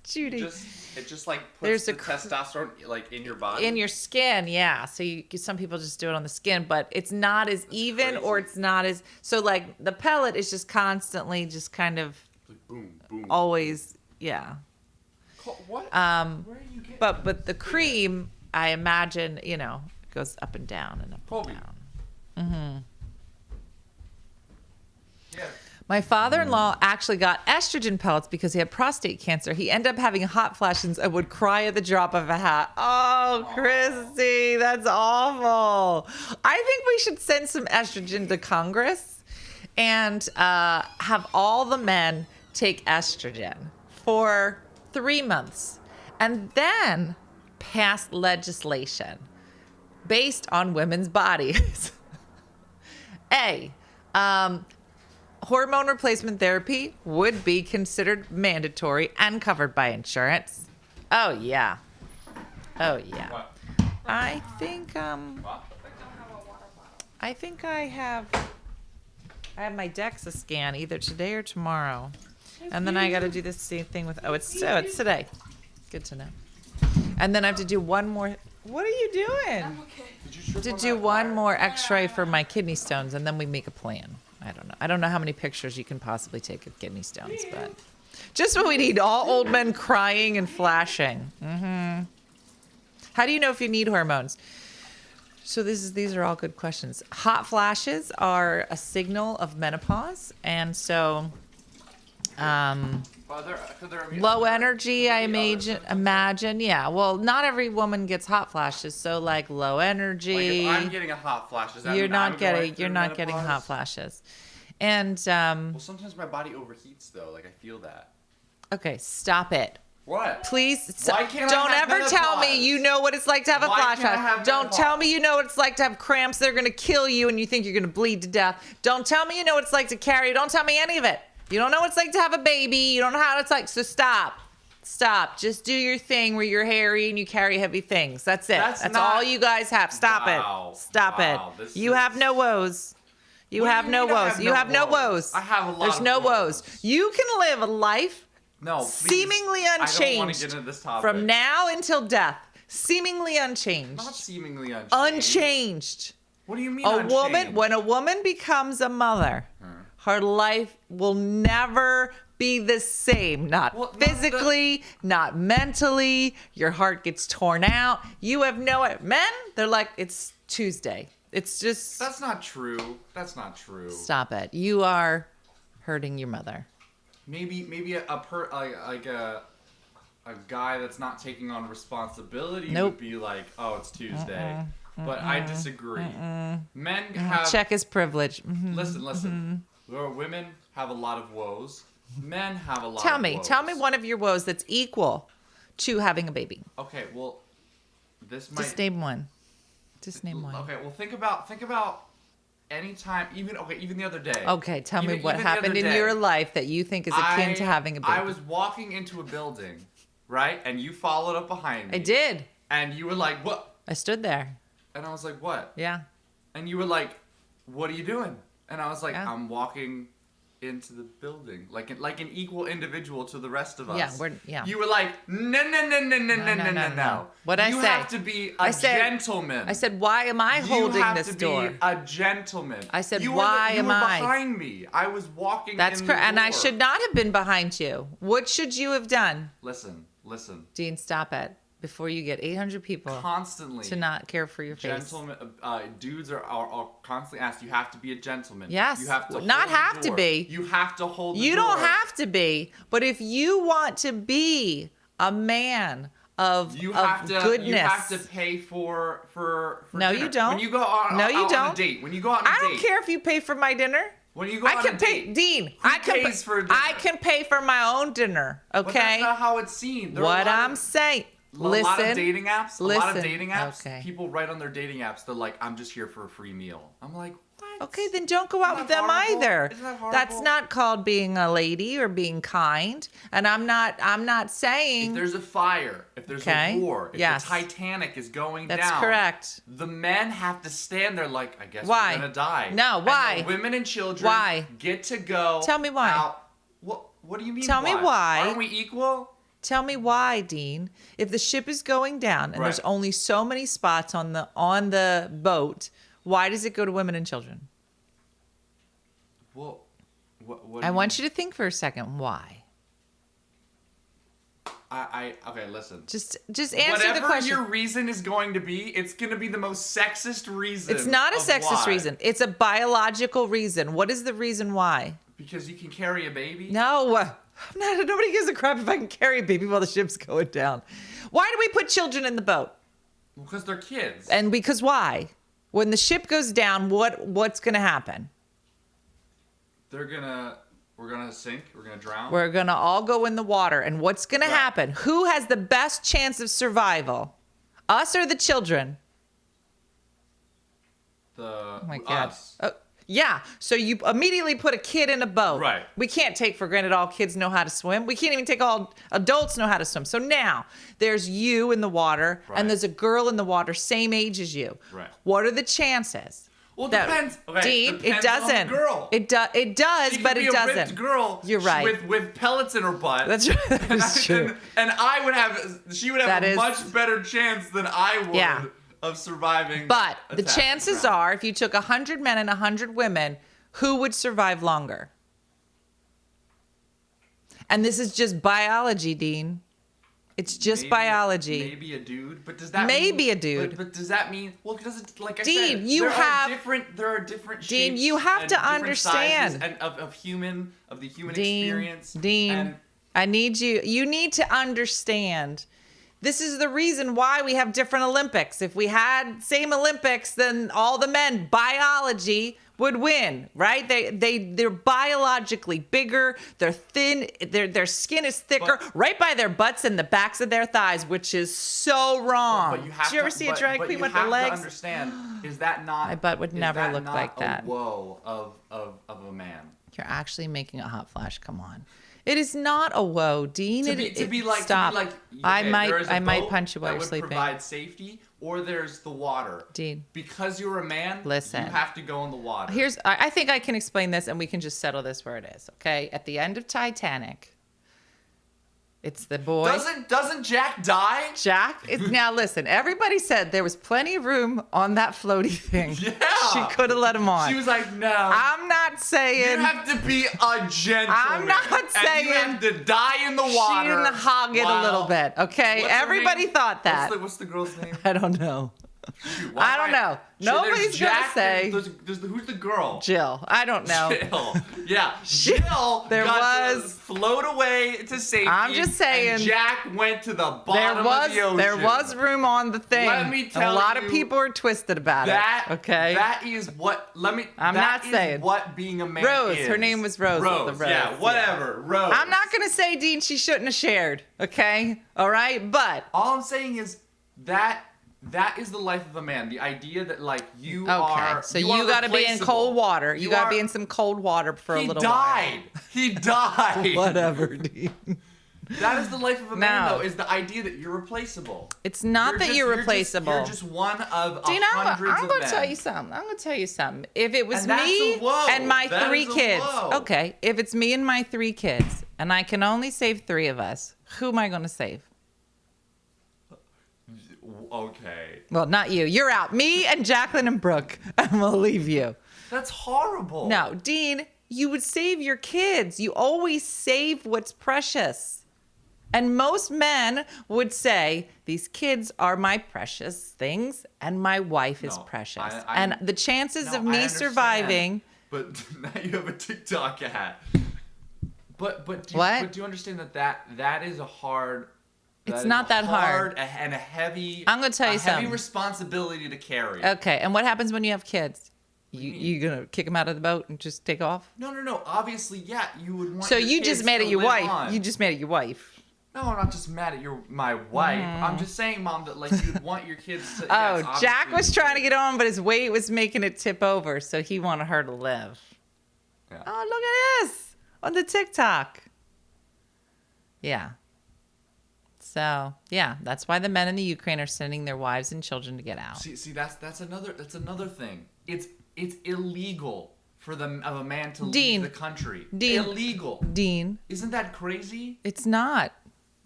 [SPEAKER 1] Judy.
[SPEAKER 6] It just like
[SPEAKER 1] There's
[SPEAKER 6] puts
[SPEAKER 1] a
[SPEAKER 6] the testosterone like in your body.
[SPEAKER 1] In your skin, yeah. So some people just do it on the skin, but it's not as even
[SPEAKER 6] crazy.
[SPEAKER 1] or it's not as... So like the pellet is just constantly just kind of
[SPEAKER 6] Like boom, boom.
[SPEAKER 1] always, yeah.
[SPEAKER 6] What? Where are you getting?
[SPEAKER 1] But the cream, I imagine, it goes up and down and up
[SPEAKER 6] Colby.
[SPEAKER 1] and down.
[SPEAKER 6] Yeah.
[SPEAKER 1] My father-in-law actually got estrogen pellets because he had prostate cancer. He ended up having hot flashes and would cry at the drop of a hat. Oh, Christy, that's awful. I think we should send some estrogen to Congress and have all the men take estrogen for 3 months and then pass legislation based on women's bodies. Hormone replacement therapy would be considered mandatory and covered by insurance. Oh, yeah.
[SPEAKER 6] What?
[SPEAKER 1] I think,
[SPEAKER 6] What?
[SPEAKER 1] I think I have my DEXA scan either today or tomorrow. And then I got to do this same thing with, it's today. Good to know. And then I have to do one more. What are you doing?
[SPEAKER 6] Did you trip
[SPEAKER 1] To
[SPEAKER 6] on
[SPEAKER 1] do
[SPEAKER 6] that
[SPEAKER 1] one
[SPEAKER 6] wire?
[SPEAKER 1] more x-ray for my kidney stones and then we make a plan. I don't know. I don't know how many pictures you can possibly take of kidney stones, but just what we need. All old men crying and flashing. How do you know if you need hormones? So these are all good questions. Hot flashes are a signal of menopause, and so low energy, I imagine. Yeah. Well, not every woman gets hot flashes, so like low energy.
[SPEAKER 6] Like if I'm getting a hot flash, does that
[SPEAKER 1] you're
[SPEAKER 6] mean
[SPEAKER 1] not
[SPEAKER 6] I'm
[SPEAKER 1] getting
[SPEAKER 6] going through
[SPEAKER 1] you're not getting
[SPEAKER 6] menopause?
[SPEAKER 1] hot flashes. And
[SPEAKER 6] Well, sometimes my body overheats though. Like I feel that.
[SPEAKER 1] okay, stop it.
[SPEAKER 6] What?
[SPEAKER 1] Please,
[SPEAKER 6] Why can't I
[SPEAKER 1] don't
[SPEAKER 6] have
[SPEAKER 1] ever tell
[SPEAKER 6] menopause?
[SPEAKER 1] me you know what it's like to have a
[SPEAKER 6] Why
[SPEAKER 1] flash
[SPEAKER 6] can't I
[SPEAKER 1] flash.
[SPEAKER 6] have
[SPEAKER 1] Don't
[SPEAKER 6] menopause?
[SPEAKER 1] tell me you know what it's like to have cramps that are going to kill you and you think you're going to bleed to death. Don't tell me you know what it's like to carry. Don't tell me any of it. You don't know what it's like to have a baby. You don't know how it's like. So stop. Stop. Just do your thing where you're hairy and you carry heavy things. That's it. That's
[SPEAKER 6] not-
[SPEAKER 1] all you guys have. Stop
[SPEAKER 6] Wow.
[SPEAKER 1] it. Stop
[SPEAKER 6] Wow.
[SPEAKER 1] it.
[SPEAKER 6] This
[SPEAKER 1] You have
[SPEAKER 6] is-
[SPEAKER 1] no woes. You
[SPEAKER 6] What do
[SPEAKER 1] have
[SPEAKER 6] you
[SPEAKER 1] no
[SPEAKER 6] mean I
[SPEAKER 1] woes.
[SPEAKER 6] have
[SPEAKER 1] You
[SPEAKER 6] no
[SPEAKER 1] have no
[SPEAKER 6] woes?
[SPEAKER 1] woes.
[SPEAKER 6] I have a lot
[SPEAKER 1] There's
[SPEAKER 6] of
[SPEAKER 1] no
[SPEAKER 6] woes.
[SPEAKER 1] woes. You can live a life
[SPEAKER 6] No, please.
[SPEAKER 1] seemingly
[SPEAKER 6] I don't want to
[SPEAKER 1] unchanged
[SPEAKER 6] get into this topic.
[SPEAKER 1] from now until death. Seemingly unchanged.
[SPEAKER 6] Not seemingly unchanged.
[SPEAKER 1] Unchanged.
[SPEAKER 6] What do you mean
[SPEAKER 1] A
[SPEAKER 6] unchanged?
[SPEAKER 1] woman, when a woman becomes a mother, her life will never be the same. Not
[SPEAKER 6] Well, not
[SPEAKER 1] physically, not mentally. Your heart gets torn out. You have no men. They're like, it's Tuesday. It's just
[SPEAKER 6] That's not true. That's not true.
[SPEAKER 1] stop it. You are hurting your mother.
[SPEAKER 6] Maybe a guy that's not taking on responsibility
[SPEAKER 1] Nope.
[SPEAKER 6] would be like, oh, it's Tuesday. But I disagree. Men have
[SPEAKER 1] Check his privilege.
[SPEAKER 6] listen. Women have a lot of woes. Men have a lot.
[SPEAKER 1] Tell
[SPEAKER 6] of
[SPEAKER 1] me
[SPEAKER 6] woes.
[SPEAKER 1] one of your woes that's equal to having a baby.
[SPEAKER 6] Okay, well, this might.
[SPEAKER 1] Just name one. Just name one.
[SPEAKER 6] Okay, well, think about any time, even the other day.
[SPEAKER 1] Okay, tell me what
[SPEAKER 6] even the
[SPEAKER 1] happened
[SPEAKER 6] other
[SPEAKER 1] in
[SPEAKER 6] day.
[SPEAKER 1] your life that you think is akin to having a baby.
[SPEAKER 6] I was walking into a building, right, and you followed up behind me.
[SPEAKER 1] I did.
[SPEAKER 6] And you were like, "What?"
[SPEAKER 1] I stood there.
[SPEAKER 6] And I was like, "What?"
[SPEAKER 1] Yeah.
[SPEAKER 6] And you were like, "What are you doing?" And I was like,
[SPEAKER 1] Yeah.
[SPEAKER 6] "I'm walking into the building, like an equal individual to the rest of us."
[SPEAKER 1] Yeah.
[SPEAKER 6] You were like, "No."
[SPEAKER 1] What'd I
[SPEAKER 6] You
[SPEAKER 1] say?
[SPEAKER 6] have to be a
[SPEAKER 1] I said-
[SPEAKER 6] gentleman.
[SPEAKER 1] I said, why am I
[SPEAKER 6] You
[SPEAKER 1] holding
[SPEAKER 6] have
[SPEAKER 1] this
[SPEAKER 6] to
[SPEAKER 1] door?
[SPEAKER 6] be a gentleman.
[SPEAKER 1] I said,
[SPEAKER 6] you
[SPEAKER 1] why
[SPEAKER 6] you
[SPEAKER 1] am
[SPEAKER 6] were
[SPEAKER 1] I?
[SPEAKER 6] behind me. I was walking.
[SPEAKER 1] That's
[SPEAKER 6] in
[SPEAKER 1] correct.
[SPEAKER 6] the
[SPEAKER 1] And I
[SPEAKER 6] door.
[SPEAKER 1] should not have been behind you. What should you have done?
[SPEAKER 6] Listen.
[SPEAKER 1] Dean, stop it. Before you get 800 people
[SPEAKER 6] Constantly.
[SPEAKER 1] to not care for your face.
[SPEAKER 6] Gentlemen, dudes are constantly asked. You have to be a gentleman.
[SPEAKER 1] Yes.
[SPEAKER 6] You have to
[SPEAKER 1] Not
[SPEAKER 6] hold the
[SPEAKER 1] have to
[SPEAKER 6] door.
[SPEAKER 1] be.
[SPEAKER 6] You have to hold. The
[SPEAKER 1] You
[SPEAKER 6] door.
[SPEAKER 1] don't have to be, but if you want to be a man of
[SPEAKER 6] You have to.
[SPEAKER 1] goodness,
[SPEAKER 6] You have to pay for
[SPEAKER 1] No,
[SPEAKER 6] dinner.
[SPEAKER 1] you don't.
[SPEAKER 6] When you go on,
[SPEAKER 1] No, you
[SPEAKER 6] out on
[SPEAKER 1] don't.
[SPEAKER 6] a date. When you go out on a
[SPEAKER 1] I
[SPEAKER 6] date.
[SPEAKER 1] don't care if you pay for my dinner.
[SPEAKER 6] When you go
[SPEAKER 1] I
[SPEAKER 6] on
[SPEAKER 1] can
[SPEAKER 6] a
[SPEAKER 1] pay,
[SPEAKER 6] date.
[SPEAKER 1] Dean.
[SPEAKER 6] Who
[SPEAKER 1] I can
[SPEAKER 6] pays for dinner?
[SPEAKER 1] I can pay for my own dinner.
[SPEAKER 6] But
[SPEAKER 1] Okay.
[SPEAKER 6] that's not how it's seen. There are
[SPEAKER 1] What
[SPEAKER 6] a lot
[SPEAKER 1] I'm
[SPEAKER 6] of-
[SPEAKER 1] saying.
[SPEAKER 6] A lot of
[SPEAKER 1] Listen.
[SPEAKER 6] dating apps. A lot of
[SPEAKER 1] Listen.
[SPEAKER 6] dating apps.
[SPEAKER 1] Okay.
[SPEAKER 6] People write on their dating apps. They're like, "I'm just here for a free meal." I'm like, what?
[SPEAKER 1] Okay, then don't go out
[SPEAKER 6] Isn't
[SPEAKER 1] with
[SPEAKER 6] that
[SPEAKER 1] them
[SPEAKER 6] horrible?
[SPEAKER 1] either.
[SPEAKER 6] Isn't that horrible?
[SPEAKER 1] That's not called being a lady or being kind. And I'm not saying
[SPEAKER 6] If there's a fire, if there's
[SPEAKER 1] Okay.
[SPEAKER 6] a war, if
[SPEAKER 1] Yes.
[SPEAKER 6] the Titanic is going
[SPEAKER 1] that's
[SPEAKER 6] down,
[SPEAKER 1] correct.
[SPEAKER 6] the men have to stand there like, I guess
[SPEAKER 1] Why?
[SPEAKER 6] we're gonna die.
[SPEAKER 1] No,
[SPEAKER 6] And
[SPEAKER 1] why?
[SPEAKER 6] the women and children
[SPEAKER 1] Why?
[SPEAKER 6] get to go.
[SPEAKER 1] Tell me why.
[SPEAKER 6] out. What do you mean?
[SPEAKER 1] Tell me why.
[SPEAKER 6] Aren't we equal?
[SPEAKER 1] Tell me why, Dean. If the ship is going down and there's
[SPEAKER 6] Right.
[SPEAKER 1] only so many spots on the boat, why does it go to women and children?
[SPEAKER 6] Well, what
[SPEAKER 1] I want you to think for a second. Why?
[SPEAKER 6] Okay, listen.
[SPEAKER 1] Just answer
[SPEAKER 6] Whatever
[SPEAKER 1] the question.
[SPEAKER 6] your reason is going to be, it's going to be the most sexist reason.
[SPEAKER 1] It's not a
[SPEAKER 6] of
[SPEAKER 1] sexist
[SPEAKER 6] why.
[SPEAKER 1] reason. It's a biological reason. What is the reason why?
[SPEAKER 6] Because you can carry a baby.
[SPEAKER 1] No. Nobody gives a crap if I can carry a baby while the ship's going down. Why do we put children in the boat?
[SPEAKER 6] Because they're kids.
[SPEAKER 1] And because why? When the ship goes down, what's going to happen?
[SPEAKER 6] We're gonna sink. We're gonna drown.
[SPEAKER 1] We're going to all go in the water. And what's going to
[SPEAKER 6] Right.
[SPEAKER 1] happen? Who has the best chance of survival? Us or the children?
[SPEAKER 6] Oh
[SPEAKER 1] my God.
[SPEAKER 6] Us.
[SPEAKER 1] Yeah. So you immediately put a kid in a boat.
[SPEAKER 6] Right.
[SPEAKER 1] We can't take for granted all kids know how to swim. We can't even take all adults know how to swim. So now there's you in the water
[SPEAKER 6] Right.
[SPEAKER 1] and there's a girl in the water same age as you.
[SPEAKER 6] Right.
[SPEAKER 1] What are the chances?
[SPEAKER 6] Well, it
[SPEAKER 1] that-
[SPEAKER 6] depends. Okay,
[SPEAKER 1] Dean,
[SPEAKER 6] depends
[SPEAKER 1] it doesn't.
[SPEAKER 6] on the girl.
[SPEAKER 1] It does,
[SPEAKER 6] She
[SPEAKER 1] but
[SPEAKER 6] could be
[SPEAKER 1] it
[SPEAKER 6] a ripped
[SPEAKER 1] doesn't.
[SPEAKER 6] girl.
[SPEAKER 1] You're right.
[SPEAKER 6] With pellets in her butt.
[SPEAKER 1] That's right. That
[SPEAKER 6] And
[SPEAKER 1] is true.
[SPEAKER 6] And I would have. She would have
[SPEAKER 1] That
[SPEAKER 6] a
[SPEAKER 1] is-
[SPEAKER 6] much better chance than I would
[SPEAKER 1] Yeah.
[SPEAKER 6] of surviving.
[SPEAKER 1] But the
[SPEAKER 6] attack
[SPEAKER 1] chances
[SPEAKER 6] drown.
[SPEAKER 1] are, if you took 100 men and 100 women, who would survive longer? And this is just biology, Dean. It's just biology.
[SPEAKER 6] Maybe a dude, but does that
[SPEAKER 1] maybe
[SPEAKER 6] mean,
[SPEAKER 1] a dude?
[SPEAKER 6] But does that mean? Well, because like I
[SPEAKER 1] Dean,
[SPEAKER 6] said,
[SPEAKER 1] you
[SPEAKER 6] there
[SPEAKER 1] have
[SPEAKER 6] are different shapes.
[SPEAKER 1] Dean, you have
[SPEAKER 6] and
[SPEAKER 1] to
[SPEAKER 6] different
[SPEAKER 1] understand
[SPEAKER 6] sizes and of the human
[SPEAKER 1] Dean,
[SPEAKER 6] experience.
[SPEAKER 1] Dean,
[SPEAKER 6] and
[SPEAKER 1] I need you. You need to understand. This is the reason why we have different Olympics. If we had same Olympics, then all the men, biology, would win, right? They're biologically bigger. They're thin. Their skin is thicker, right by their butts and the backs of their thighs, which is so wrong.
[SPEAKER 6] But you have
[SPEAKER 1] Did you ever see a drag queen with their legs?
[SPEAKER 6] To understand, is that not?
[SPEAKER 1] My butt would never look like that.
[SPEAKER 6] A woe of a man.
[SPEAKER 1] You're actually making a hot flash. Come on. It is not a woe, Dean. Stop. I might punch you while you're sleeping.
[SPEAKER 6] That would provide safety, or there's the water.
[SPEAKER 1] Dean.
[SPEAKER 6] Because you're a man,
[SPEAKER 1] listen.
[SPEAKER 6] You have to go in the water.
[SPEAKER 1] I think I can explain this, and we can just settle this where it is, okay? At the end of Titanic, it's the boy.
[SPEAKER 6] Doesn't Jack die?
[SPEAKER 1] Now listen, everybody said there was plenty of room on that floaty thing.
[SPEAKER 6] Yeah.
[SPEAKER 1] She could have let him on.
[SPEAKER 6] She was like, no.
[SPEAKER 1] I'm not saying.
[SPEAKER 6] You have to be a gentleman.
[SPEAKER 1] I'm not saying.
[SPEAKER 6] You have to die in the water.
[SPEAKER 1] She didn't hog it a little bit, okay? Everybody thought that.
[SPEAKER 6] What's the girl's name?
[SPEAKER 1] I don't know.
[SPEAKER 6] Shoot,
[SPEAKER 1] I don't know. Nobody's going to say.
[SPEAKER 6] Who's the girl?
[SPEAKER 1] Jill. I don't know.
[SPEAKER 6] Jill. Yeah. Jill got to float away to safety.
[SPEAKER 1] I'm just saying.
[SPEAKER 6] And Jack went to the bottom of the ocean.
[SPEAKER 1] There was room on the thing.
[SPEAKER 6] Let me tell you.
[SPEAKER 1] A lot of people are twisted about it. Okay.
[SPEAKER 6] That is what.
[SPEAKER 1] I'm not saying.
[SPEAKER 6] What being a man
[SPEAKER 1] Rose.
[SPEAKER 6] is.
[SPEAKER 1] Her name was Rose.
[SPEAKER 6] Rose. Yeah. Whatever. Yeah. Rose.
[SPEAKER 1] I'm not going to say, Dean, she shouldn't have shared. Okay. All right. But.
[SPEAKER 6] All I'm saying is that is the life of a man. The idea that like you
[SPEAKER 1] are. So you got to be in cold water. You got to be in some cold water for a little while.
[SPEAKER 6] He died.
[SPEAKER 1] Whatever, Dean.
[SPEAKER 6] That is the life of a man, though, is the idea that you're replaceable.
[SPEAKER 1] It's not you're replaceable.
[SPEAKER 6] You're just one of
[SPEAKER 1] Dean,
[SPEAKER 6] hundreds of men.
[SPEAKER 1] I'm going to tell you something. If it was me and my
[SPEAKER 6] that
[SPEAKER 1] 3 kids. Okay. If it's me and my 3 kids and I can only save 3 of us, who am I going to save?
[SPEAKER 6] Okay.
[SPEAKER 1] Well, not you. You're out. Me and Jacqueline and Brooke. And we'll leave you.
[SPEAKER 6] That's horrible.
[SPEAKER 1] No, Dean, you would save your kids. You always save what's precious. And most men would say, these kids are my precious things, and my wife is precious. And the chances of me surviving.
[SPEAKER 6] But now you have a TikTok hat. But do you understand that is a hard.
[SPEAKER 1] It's not that hard.
[SPEAKER 6] And a heavy.
[SPEAKER 1] I'm gonna tell you something.
[SPEAKER 6] Heavy responsibility to carry.
[SPEAKER 1] Okay, and what happens when you have kids? You gonna kick them out of the boat and just take off?
[SPEAKER 6] No. Obviously, yeah, you would want.
[SPEAKER 1] So
[SPEAKER 6] your
[SPEAKER 1] you
[SPEAKER 6] kids
[SPEAKER 1] just mad
[SPEAKER 6] to
[SPEAKER 1] at your
[SPEAKER 6] live
[SPEAKER 1] wife.
[SPEAKER 6] on.
[SPEAKER 1] You just mad at your wife.
[SPEAKER 6] No, I'm not just mad at my wife. I'm just saying, Mom, that like you'd want your kids to.
[SPEAKER 1] Oh, Jack was trying to get on, but his weight was making it tip over, so he wanted her to live.
[SPEAKER 6] Yeah.
[SPEAKER 1] Oh, look at this on the TikTok. Yeah. So yeah, that's why the men in the Ukraine are sending their wives and children to get out.
[SPEAKER 6] See, that's another thing. It's illegal for a man to leave the country. Illegal.
[SPEAKER 1] Dean.
[SPEAKER 6] Isn't that crazy?
[SPEAKER 1] It's not.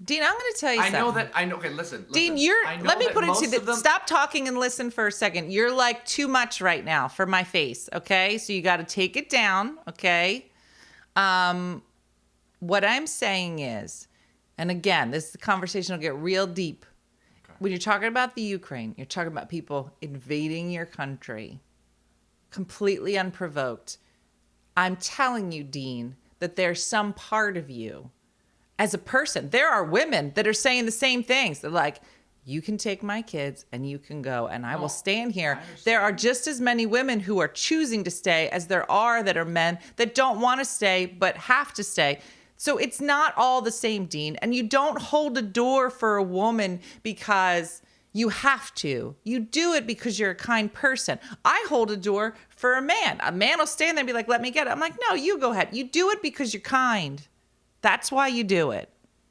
[SPEAKER 1] Dean, I'm going to tell you something.
[SPEAKER 6] I know. Okay, listen.
[SPEAKER 1] Dean, let me put it to you. Stop talking and listen for a second. You're like too much right now for my face. Okay, so you got to take it down. Okay. What I'm saying is. And again, this conversation will get real deep. Okay. When you're talking about the Ukraine, you're talking about people invading your country completely unprovoked. I'm telling you, Dean, that there's some part of you as a person. There are women that are saying the same things. They're like, you can take my kids and you can go and I will stand here. There are just as many women who are choosing to stay as there are that are men that don't want to stay but have to stay. So it's not all the same, Dean. And you don't hold a door for a woman because you have to. You do it because you're a kind person. I hold a door for a man. A man will stand there and be like, let me get it. I'm like, no, you go ahead. You do it because you're kind. That's why you do it.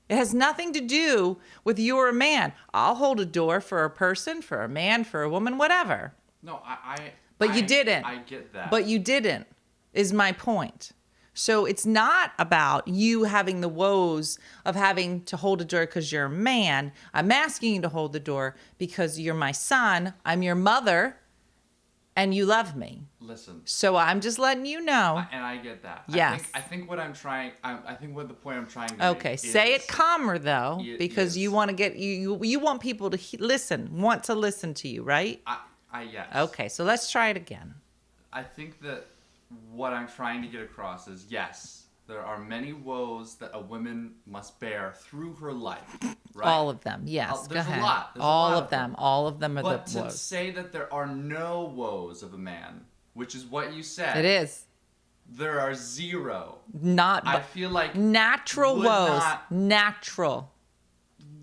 [SPEAKER 1] It has nothing to do with you're a man. I'll hold a door for a person, for a man, for a woman, whatever.
[SPEAKER 6] No,
[SPEAKER 1] But you didn't.
[SPEAKER 6] I get that.
[SPEAKER 1] But you didn't, is my point. So it's not about you having the woes of having to hold a door because you're a man. I'm asking you to hold the door because you're my son. I'm your mother. and you love me.
[SPEAKER 6] Listen.
[SPEAKER 1] So I'm just letting you know.
[SPEAKER 6] And I get that.
[SPEAKER 1] Yes.
[SPEAKER 6] I think what I'm trying. I think what the point I'm trying to make.
[SPEAKER 1] Okay, say it calmer though, because you want to get you want people to want to listen to you, right?
[SPEAKER 6] Yes.
[SPEAKER 1] Okay, so let's try it again.
[SPEAKER 6] I think that what I'm trying to get across is yes, there are many woes that a woman must bear through her life. Right?
[SPEAKER 1] All of them, yes.
[SPEAKER 6] There's
[SPEAKER 1] go ahead.
[SPEAKER 6] a lot. There's
[SPEAKER 1] all
[SPEAKER 6] a lot
[SPEAKER 1] of them. All of them are
[SPEAKER 6] but
[SPEAKER 1] the
[SPEAKER 6] to
[SPEAKER 1] woes.
[SPEAKER 6] say that there are no woes of a man, which is what you said.
[SPEAKER 1] It is.
[SPEAKER 6] There are zero.
[SPEAKER 1] Not.
[SPEAKER 6] I feel like
[SPEAKER 1] natural
[SPEAKER 6] would
[SPEAKER 1] woes.
[SPEAKER 6] not-
[SPEAKER 1] Natural.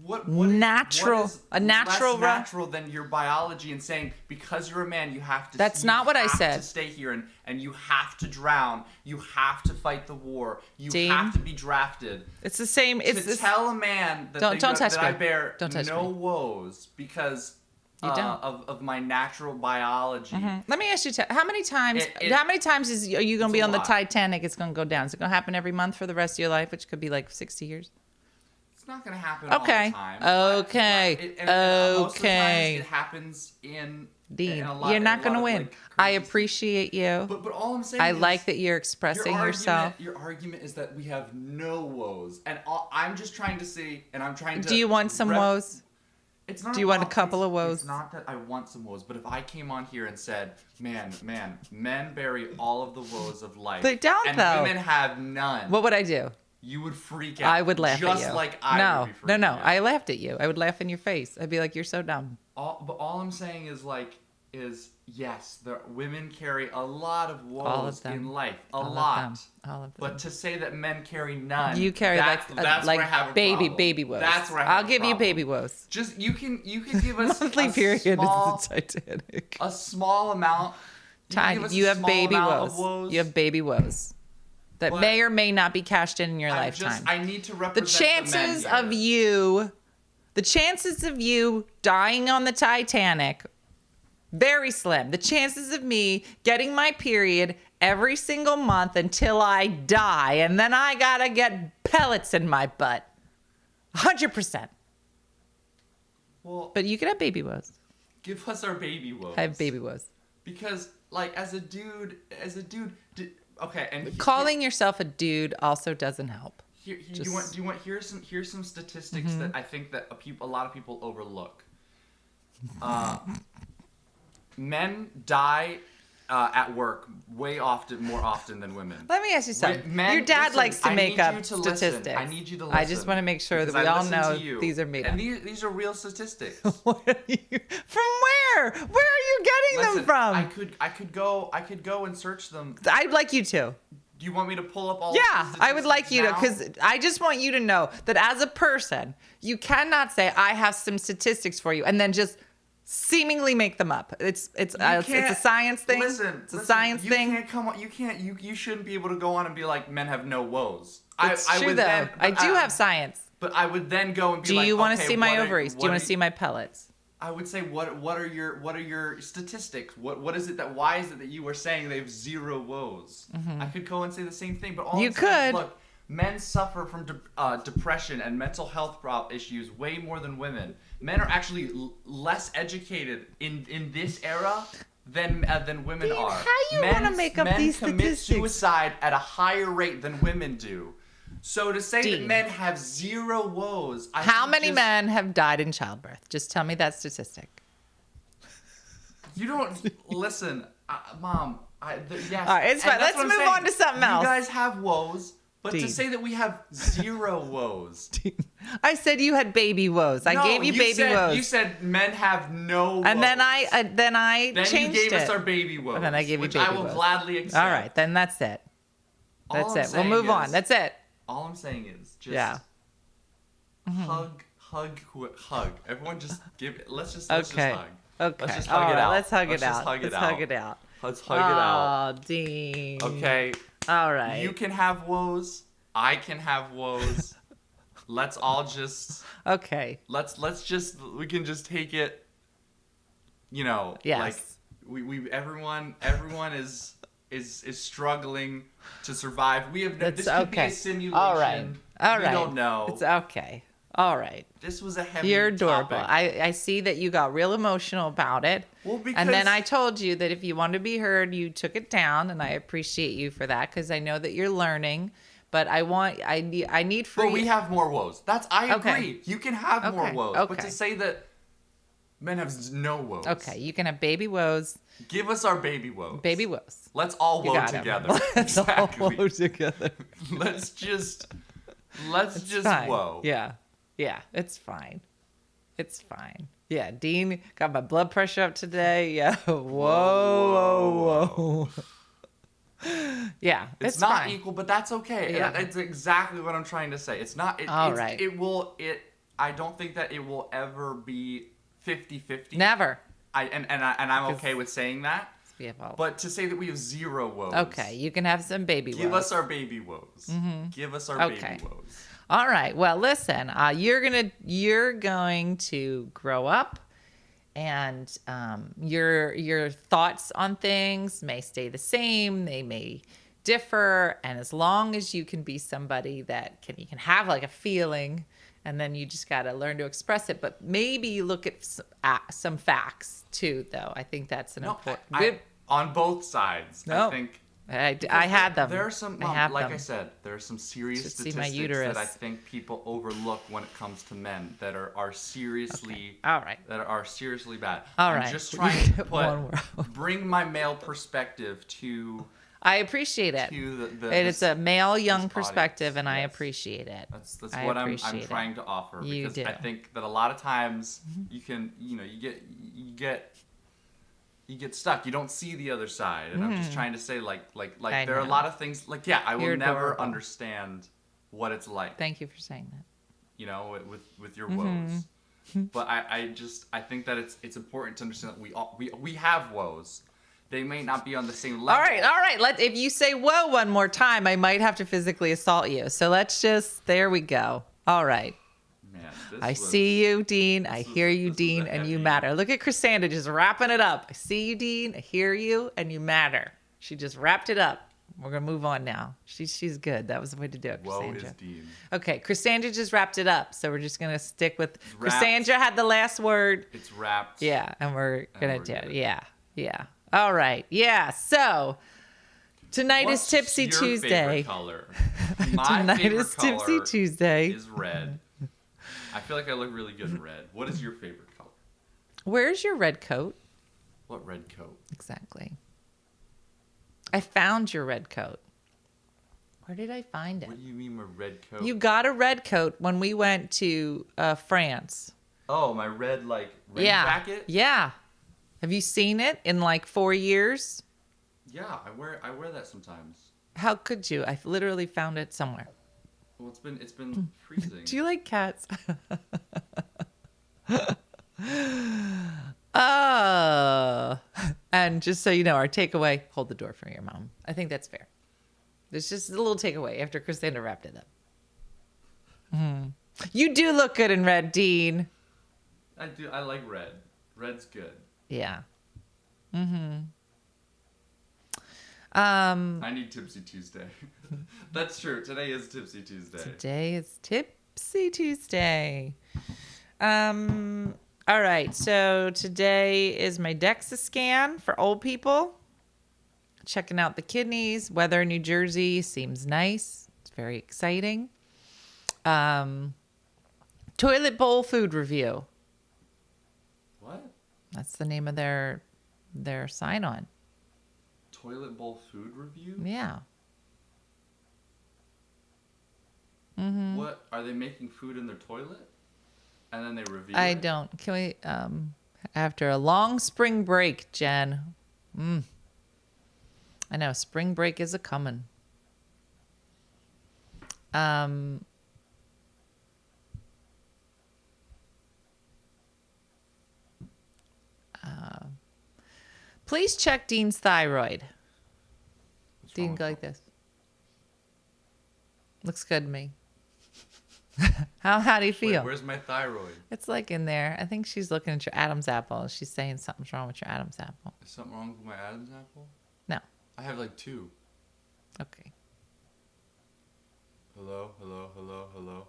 [SPEAKER 6] What
[SPEAKER 1] natural.
[SPEAKER 6] What is
[SPEAKER 1] A natural.
[SPEAKER 6] less natural than your biology and saying because you're a man you have to.
[SPEAKER 1] That's
[SPEAKER 6] you
[SPEAKER 1] not what I
[SPEAKER 6] have
[SPEAKER 1] said.
[SPEAKER 6] To stay here and you have to drown. You have to fight the war. You
[SPEAKER 1] Dean,
[SPEAKER 6] have to be drafted.
[SPEAKER 1] It's the same. It's
[SPEAKER 6] to tell a man that,
[SPEAKER 1] don't touch
[SPEAKER 6] that I
[SPEAKER 1] me.
[SPEAKER 6] bear
[SPEAKER 1] Don't touch
[SPEAKER 6] no
[SPEAKER 1] me.
[SPEAKER 6] woes because
[SPEAKER 1] You don't.
[SPEAKER 6] of my natural biology.
[SPEAKER 1] Let me ask you, how many times?
[SPEAKER 6] It-
[SPEAKER 1] how many times are you going to be
[SPEAKER 6] a
[SPEAKER 1] on the
[SPEAKER 6] lot.
[SPEAKER 1] Titanic? It's going to go down. Is it going to happen every month for the rest of your life, which could be like 60 years?
[SPEAKER 6] It's not going to happen
[SPEAKER 1] Okay.
[SPEAKER 6] all the time.
[SPEAKER 1] Okay.
[SPEAKER 6] And most of the times
[SPEAKER 1] Okay.
[SPEAKER 6] it happens in
[SPEAKER 1] Dean,
[SPEAKER 6] a lot,
[SPEAKER 1] you're not
[SPEAKER 6] going to
[SPEAKER 1] win. I appreciate you.
[SPEAKER 6] But all I'm saying
[SPEAKER 1] I
[SPEAKER 6] is
[SPEAKER 1] like that you're expressing yourself.
[SPEAKER 6] Your argument is that we have no woes, and I'm just trying to see, and I'm trying to.
[SPEAKER 1] Do you want some woes?
[SPEAKER 6] It's not.
[SPEAKER 1] Do you want a
[SPEAKER 6] about-
[SPEAKER 1] couple of woes?
[SPEAKER 6] It's not that I want some woes, but if I came on here and said, "Man, men bury all of the woes of life,"
[SPEAKER 1] They don't,
[SPEAKER 6] and
[SPEAKER 1] though.
[SPEAKER 6] women have none,
[SPEAKER 1] What would I do?
[SPEAKER 6] you would freak out.
[SPEAKER 1] I would laugh at you.
[SPEAKER 6] just like I
[SPEAKER 1] no,
[SPEAKER 6] would be freaking
[SPEAKER 1] no.
[SPEAKER 6] out.
[SPEAKER 1] I laughed at you. I would laugh in your face. I'd be like, "You're so dumb."
[SPEAKER 6] But all I'm saying is yes, women carry a lot of woes
[SPEAKER 1] All of them.
[SPEAKER 6] in life,
[SPEAKER 1] All of
[SPEAKER 6] lot.
[SPEAKER 1] them. All of them.
[SPEAKER 6] But to say that men carry none,
[SPEAKER 1] You carry
[SPEAKER 6] that's where I have a problem.
[SPEAKER 1] baby woes.
[SPEAKER 6] That's where I have
[SPEAKER 1] I'll
[SPEAKER 6] a
[SPEAKER 1] give you
[SPEAKER 6] problem.
[SPEAKER 1] baby woes.
[SPEAKER 6] Just you can give us
[SPEAKER 1] Monthly
[SPEAKER 6] a
[SPEAKER 1] period
[SPEAKER 6] small,
[SPEAKER 1] is the Titanic.
[SPEAKER 6] a small amount.
[SPEAKER 1] Tiny, you have baby woes. You have baby woes that
[SPEAKER 6] But
[SPEAKER 1] may or may not be cashed in your lifetime.
[SPEAKER 6] I need to
[SPEAKER 1] The
[SPEAKER 6] represent
[SPEAKER 1] chances
[SPEAKER 6] the men
[SPEAKER 1] of
[SPEAKER 6] here.
[SPEAKER 1] the chances of you dying on the Titanic, very slim. The chances of me getting my period every single month until I die, and then I gotta get pellets in my butt, 100%.
[SPEAKER 6] Well,
[SPEAKER 1] But you could have baby woes.
[SPEAKER 6] give us our baby woes.
[SPEAKER 1] I have baby woes.
[SPEAKER 6] Because like as a dude, okay, and
[SPEAKER 1] Calling yourself a dude also doesn't help.
[SPEAKER 6] do you want here's some statistics
[SPEAKER 1] Mm-hmm.
[SPEAKER 6] that I think that a lot of people overlook. Men die at work more often than women.
[SPEAKER 1] Let me ask you something.
[SPEAKER 6] Men-
[SPEAKER 1] Your dad
[SPEAKER 6] listen,
[SPEAKER 1] likes to
[SPEAKER 6] I
[SPEAKER 1] make
[SPEAKER 6] need
[SPEAKER 1] up
[SPEAKER 6] you to listen.
[SPEAKER 1] statistics.
[SPEAKER 6] I need you to
[SPEAKER 1] I just
[SPEAKER 6] listen,
[SPEAKER 1] want to make sure that we
[SPEAKER 6] because I
[SPEAKER 1] all
[SPEAKER 6] listen
[SPEAKER 1] know
[SPEAKER 6] to you.
[SPEAKER 1] these are made up.
[SPEAKER 6] And these are real statistics.
[SPEAKER 1] What are you, from where? Where are you getting
[SPEAKER 6] Listen,
[SPEAKER 1] them from?
[SPEAKER 6] I could go and search them.
[SPEAKER 1] I'd like you to.
[SPEAKER 6] Do you want me to pull up all?
[SPEAKER 1] Yeah,
[SPEAKER 6] of the
[SPEAKER 1] I would like you to,
[SPEAKER 6] statistics
[SPEAKER 1] because I just want you to know that as a person, you cannot say I have some statistics for you and then just seemingly make them up. It's a science thing.
[SPEAKER 6] Listen,
[SPEAKER 1] it's a science thing.
[SPEAKER 6] Can't come on. You shouldn't be able to go on and be like men have no woes.
[SPEAKER 1] It's true though. I do have science.
[SPEAKER 6] But I would then go and be
[SPEAKER 1] Do
[SPEAKER 6] like,
[SPEAKER 1] you want to
[SPEAKER 6] okay,
[SPEAKER 1] see my
[SPEAKER 6] what are-
[SPEAKER 1] ovaries? Do you
[SPEAKER 6] what
[SPEAKER 1] want
[SPEAKER 6] are
[SPEAKER 1] to see my pellets?
[SPEAKER 6] I would say what are your statistics? Why is it that you were saying they have zero woes? I could go and say the same thing, but all
[SPEAKER 1] You
[SPEAKER 6] I'm saying is,
[SPEAKER 1] could.
[SPEAKER 6] look, men suffer from depression and mental health issues way more than women. Men are actually less educated in this era than women
[SPEAKER 1] Dean,
[SPEAKER 6] are.
[SPEAKER 1] how you wanna make up these
[SPEAKER 6] Men commit
[SPEAKER 1] statistics?
[SPEAKER 6] suicide at a higher rate than women do. So to say that
[SPEAKER 1] Dean.
[SPEAKER 6] men have zero woes,
[SPEAKER 1] How many men have died in childbirth? Just tell me that statistic.
[SPEAKER 6] You don't listen, Mom. Yes.
[SPEAKER 1] All right, it's
[SPEAKER 6] and
[SPEAKER 1] fine.
[SPEAKER 6] that's
[SPEAKER 1] Let's
[SPEAKER 6] what I'm
[SPEAKER 1] move
[SPEAKER 6] saying.
[SPEAKER 1] on to something else.
[SPEAKER 6] You guys have woes, but
[SPEAKER 1] Dean.
[SPEAKER 6] to say that we have zero woes.
[SPEAKER 1] I said you had baby woes. I
[SPEAKER 6] No,
[SPEAKER 1] gave you baby woes.
[SPEAKER 6] You said men have no woes.
[SPEAKER 1] And then I
[SPEAKER 6] then
[SPEAKER 1] changed
[SPEAKER 6] you gave
[SPEAKER 1] it.
[SPEAKER 6] us our baby woes.
[SPEAKER 1] And then I gave you
[SPEAKER 6] which
[SPEAKER 1] baby
[SPEAKER 6] I will
[SPEAKER 1] woes.
[SPEAKER 6] gladly accept.
[SPEAKER 1] All right, then that's it.
[SPEAKER 6] All
[SPEAKER 1] That's
[SPEAKER 6] I'm
[SPEAKER 1] it. We'll
[SPEAKER 6] saying
[SPEAKER 1] move on.
[SPEAKER 6] is-
[SPEAKER 1] That's it.
[SPEAKER 6] All I'm saying is just
[SPEAKER 1] Yeah.
[SPEAKER 6] hug. Everyone just give it. Let's just
[SPEAKER 1] Okay.
[SPEAKER 6] hug.
[SPEAKER 1] Okay.
[SPEAKER 6] Let's just
[SPEAKER 1] All
[SPEAKER 6] hug it
[SPEAKER 1] right,
[SPEAKER 6] out.
[SPEAKER 1] let's hug
[SPEAKER 6] Let's
[SPEAKER 1] it
[SPEAKER 6] just
[SPEAKER 1] out.
[SPEAKER 6] hug it
[SPEAKER 1] Let's
[SPEAKER 6] out.
[SPEAKER 1] hug it out.
[SPEAKER 6] Let's hug it out.
[SPEAKER 1] Oh, Dean.
[SPEAKER 6] Okay.
[SPEAKER 1] All right.
[SPEAKER 6] You can have woes. I can have woes. Let's all just
[SPEAKER 1] Okay.
[SPEAKER 6] we can just take it. You know,
[SPEAKER 1] Yes.
[SPEAKER 6] like everyone is struggling to survive. We have
[SPEAKER 1] That's
[SPEAKER 6] this could be
[SPEAKER 1] okay.
[SPEAKER 6] a simulation.
[SPEAKER 1] All right. All
[SPEAKER 6] we
[SPEAKER 1] right.
[SPEAKER 6] don't know.
[SPEAKER 1] It's okay. All right.
[SPEAKER 6] This was a heavy
[SPEAKER 1] You're adorable.
[SPEAKER 6] topic.
[SPEAKER 1] I see that you got real emotional about it.
[SPEAKER 6] Well, because
[SPEAKER 1] And then I told you that if you want to be heard, you took it down, and I appreciate you for that because I know that you're learning. But I need for
[SPEAKER 6] But
[SPEAKER 1] you.
[SPEAKER 6] we have more woes. I agree.
[SPEAKER 1] Okay.
[SPEAKER 6] You can have more
[SPEAKER 1] Okay.
[SPEAKER 6] woes.
[SPEAKER 1] Okay.
[SPEAKER 6] But to say that men have no woes.
[SPEAKER 1] Okay, you can have baby woes.
[SPEAKER 6] Give us our baby woes.
[SPEAKER 1] Baby woes.
[SPEAKER 6] Let's all
[SPEAKER 1] You
[SPEAKER 6] woe
[SPEAKER 1] got 'em.
[SPEAKER 6] together.
[SPEAKER 1] Let's
[SPEAKER 6] Exactly.
[SPEAKER 1] all woe together.
[SPEAKER 6] Let's just
[SPEAKER 1] Fine.
[SPEAKER 6] woe.
[SPEAKER 1] Yeah. Yeah, it's fine. It's fine. Yeah, Dean got my blood pressure up today. Yeah. Whoa. Yeah,
[SPEAKER 6] It's not
[SPEAKER 1] fine.
[SPEAKER 6] equal, but that's okay.
[SPEAKER 1] Yeah.
[SPEAKER 6] That's exactly what I'm trying to say. It's not.
[SPEAKER 1] All right.
[SPEAKER 6] I don't think that it will ever be 50-50.
[SPEAKER 1] Never.
[SPEAKER 6] I'm okay with saying that.
[SPEAKER 1] We have all.
[SPEAKER 6] But to say that we have zero woes.
[SPEAKER 1] Okay, you can have some baby
[SPEAKER 6] Give
[SPEAKER 1] woes.
[SPEAKER 6] us our baby woes. Give us our
[SPEAKER 1] Okay.
[SPEAKER 6] baby woes.
[SPEAKER 1] All right. Well, listen. You're going to grow up, and your thoughts on things may stay the same. They may differ, and as long as you can be somebody that you can have like a feeling, and then you just got to learn to express it. But maybe look at some facts too, though. I think that's an important.
[SPEAKER 6] On both sides,
[SPEAKER 1] No.
[SPEAKER 6] I think.
[SPEAKER 1] I had them.
[SPEAKER 6] There are some,
[SPEAKER 1] I have
[SPEAKER 6] like
[SPEAKER 1] them.
[SPEAKER 6] I said, there are some serious
[SPEAKER 1] Should see my
[SPEAKER 6] statistics
[SPEAKER 1] uterus.
[SPEAKER 6] that I think people overlook when it comes to men that are seriously
[SPEAKER 1] All right.
[SPEAKER 6] that are seriously bad.
[SPEAKER 1] All
[SPEAKER 6] I'm
[SPEAKER 1] right.
[SPEAKER 6] just trying to
[SPEAKER 1] One
[SPEAKER 6] bring my male perspective to
[SPEAKER 1] I appreciate it. It's a male young
[SPEAKER 6] this
[SPEAKER 1] perspective, and I
[SPEAKER 6] yes.
[SPEAKER 1] appreciate it.
[SPEAKER 6] That's
[SPEAKER 1] I
[SPEAKER 6] what I'm
[SPEAKER 1] appreciate it.
[SPEAKER 6] trying to offer,
[SPEAKER 1] You
[SPEAKER 6] because
[SPEAKER 1] do.
[SPEAKER 6] I think that a lot of times you can you get stuck. You don't see the other side, and I'm just trying to say like
[SPEAKER 1] I
[SPEAKER 6] there are a
[SPEAKER 1] know.
[SPEAKER 6] lot of things I will
[SPEAKER 1] You're
[SPEAKER 6] never
[SPEAKER 1] adorable.
[SPEAKER 6] understand what it's like.
[SPEAKER 1] Thank you for saying that.
[SPEAKER 6] With your woes. But I think that it's important to understand that we have woes. They may not be on the same level.
[SPEAKER 1] All right. If you say "whoa" one more time, I might have to physically assault you. So there we go. All right.
[SPEAKER 6] Man,
[SPEAKER 1] I see you, Dean. I hear you, Dean, and you matter. Look at Chrisanda just wrapping it up. I see you, Dean. I hear you, and you matter. She just wrapped it up. We're gonna move on now. She's good. That was the way to do it,
[SPEAKER 6] Woe
[SPEAKER 1] Chrisandra.
[SPEAKER 6] is Dean.
[SPEAKER 1] Okay, Chrisandra just wrapped it up, so we're just gonna stick with
[SPEAKER 6] wrapped.
[SPEAKER 1] Chrisandra had the last word.
[SPEAKER 6] It's wrapped.
[SPEAKER 1] Yeah, and we're gonna
[SPEAKER 6] we're
[SPEAKER 1] do it.
[SPEAKER 6] good.
[SPEAKER 1] Yeah. All right. Yeah. So tonight
[SPEAKER 6] What's
[SPEAKER 1] is Tipsy
[SPEAKER 6] your
[SPEAKER 1] Tuesday.
[SPEAKER 6] favorite color? My
[SPEAKER 1] Tonight
[SPEAKER 6] favorite
[SPEAKER 1] is Tipsy
[SPEAKER 6] color
[SPEAKER 1] Tuesday.
[SPEAKER 6] is red. I feel like I look really good in red. What is your favorite color?
[SPEAKER 1] Where's your red coat?
[SPEAKER 6] What red coat?
[SPEAKER 1] Exactly. I found your red coat. Where did I find it?
[SPEAKER 6] What do you mean my red coat?
[SPEAKER 1] You got a red coat when we went to France.
[SPEAKER 6] Oh, my red rain jacket?
[SPEAKER 1] Yeah. Have you seen it in like 4 years?
[SPEAKER 6] Yeah, I wear that sometimes.
[SPEAKER 1] How could you? I literally found it somewhere.
[SPEAKER 6] Well, it's been freezing.
[SPEAKER 1] Do you like cats? Oh. And just so you know, our takeaway, hold the door for your mom. I think that's fair. There's just a little takeaway after Christina wrapped it up. You do look good in red, Dean.
[SPEAKER 6] I do. I like red. Red's good.
[SPEAKER 1] Yeah.
[SPEAKER 6] I need Tipsy Tuesday. That's true. Today is Tipsy Tuesday.
[SPEAKER 1] Today is Tipsy Tuesday. All right. So today is my DEXA scan for old people. Checking out the kidneys. Weather in New Jersey seems nice. It's very exciting. Toilet bowl food review.
[SPEAKER 6] What?
[SPEAKER 1] That's the name of their sign on.
[SPEAKER 6] Toilet bowl food review?
[SPEAKER 1] Yeah.
[SPEAKER 6] What? Are they making food in their toilet? And then they review
[SPEAKER 1] I
[SPEAKER 6] it?
[SPEAKER 1] don't. Can we, after a long spring break, Jen. I know, spring break is a-coming. Please check Dean's thyroid.
[SPEAKER 6] What's wrong
[SPEAKER 1] Dean,
[SPEAKER 6] with
[SPEAKER 1] go like this. Looks good to me. How do you
[SPEAKER 6] Wait,
[SPEAKER 1] feel?
[SPEAKER 6] where's my thyroid?
[SPEAKER 1] It's like in there. I think she's looking at your Adam's apple. She's saying something's wrong with your Adam's apple.
[SPEAKER 6] Is something wrong with my Adam's apple?
[SPEAKER 1] No.
[SPEAKER 6] I have like 2.
[SPEAKER 1] Okay.
[SPEAKER 6] Hello, hello, hello, hello.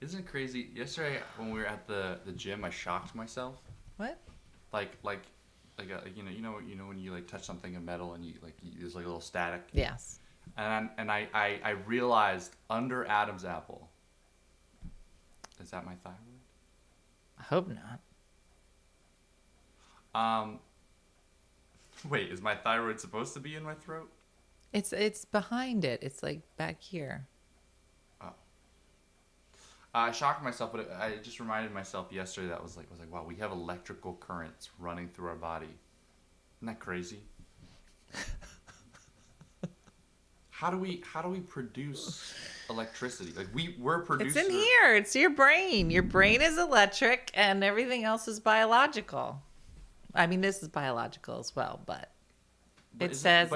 [SPEAKER 6] Isn't it crazy? Yesterday when we were at the gym, I shocked myself.
[SPEAKER 1] What?
[SPEAKER 6] Like you know when you like touch something in metal and there's like a little static.
[SPEAKER 1] Yes.
[SPEAKER 6] And I realized under Adam's apple. Is that my thyroid?
[SPEAKER 1] I hope not.
[SPEAKER 6] Wait, is my thyroid supposed to be in my throat?
[SPEAKER 1] It's behind it. It's like back here.
[SPEAKER 6] Oh. I shocked myself, but I just reminded myself yesterday that was like, wow, we have electrical currents running through our body. Isn't that crazy? How do we produce electricity? Like we're producers.
[SPEAKER 1] It's in here. It's your brain. Your brain is electric, and everything else is biological. I mean, this is biological as well, but it says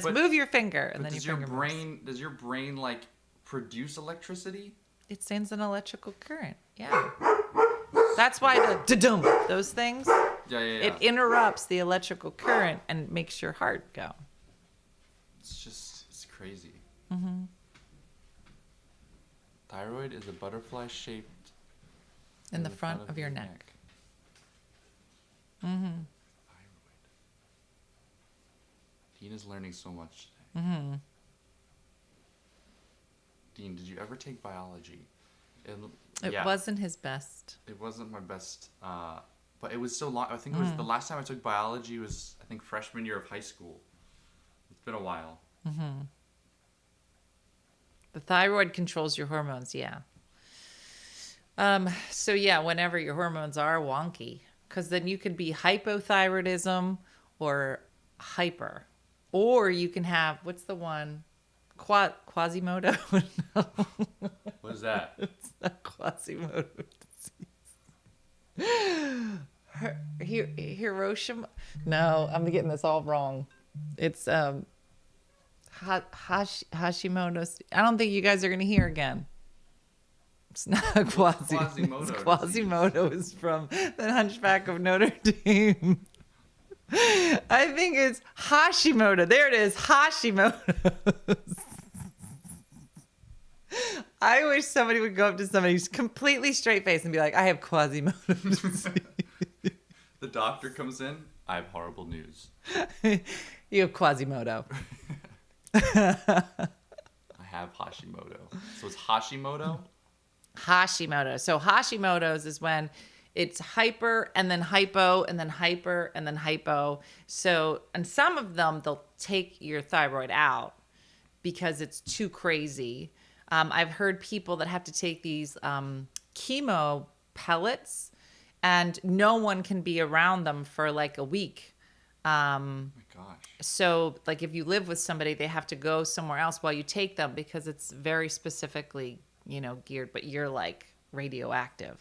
[SPEAKER 1] move your finger, and then your finger moves.
[SPEAKER 6] Does your brain like produce electricity?
[SPEAKER 1] It sends an electrical current. Yeah. That's why those things.
[SPEAKER 6] Yeah.
[SPEAKER 1] It interrupts the electrical current and makes your heart go.
[SPEAKER 6] It's crazy. Mm-hmm. Thyroid is a butterfly shaped
[SPEAKER 1] in the front of your neck. Mm-hmm.
[SPEAKER 6] Thyroid. Dean is learning so much today.
[SPEAKER 1] Mm-hmm.
[SPEAKER 6] Dean, did you ever take biology?
[SPEAKER 1] It wasn't his best.
[SPEAKER 6] It wasn't my best, but it was so long. I think it was the last time I took biology was, I think, freshman year of high school. It's been a while.
[SPEAKER 1] Mm-hmm. The thyroid controls your hormones, yeah. So yeah, whenever your hormones are wonky, because then you could be hypothyroidism or hyper, or you can have, what's the one? Quasimodo? No.
[SPEAKER 6] What is that?
[SPEAKER 1] It's not Quasimodo disease. Hiroshima? No, I'm getting this all wrong. It's Hashimoto's. I don't think you guys are going to hear again. It's not Quasimodo. It's Quasimodo is from the Hunchback of Notre Dame. I think it's Hashimoto. There it is, Hashimoto's. I wish somebody would go up to somebody who's completely straight faced and be like, I have Quasimoto disease.
[SPEAKER 6] The doctor comes in. I have horrible news.
[SPEAKER 1] You have Quasimoto.
[SPEAKER 6] I have Hashimoto. So it's Hashimoto?
[SPEAKER 1] Hashimoto. So Hashimoto's is when it's hyper and then hypo and then hyper and then hypo. So, and some of them, they'll take your thyroid out because it's too crazy. I've heard people that have to take these chemo pellets and no one can be around them for like a week.
[SPEAKER 6] Oh my gosh.
[SPEAKER 1] So like if you live with somebody, they have to go somewhere else while you take them because it's very specifically, geared, but you're like radioactive.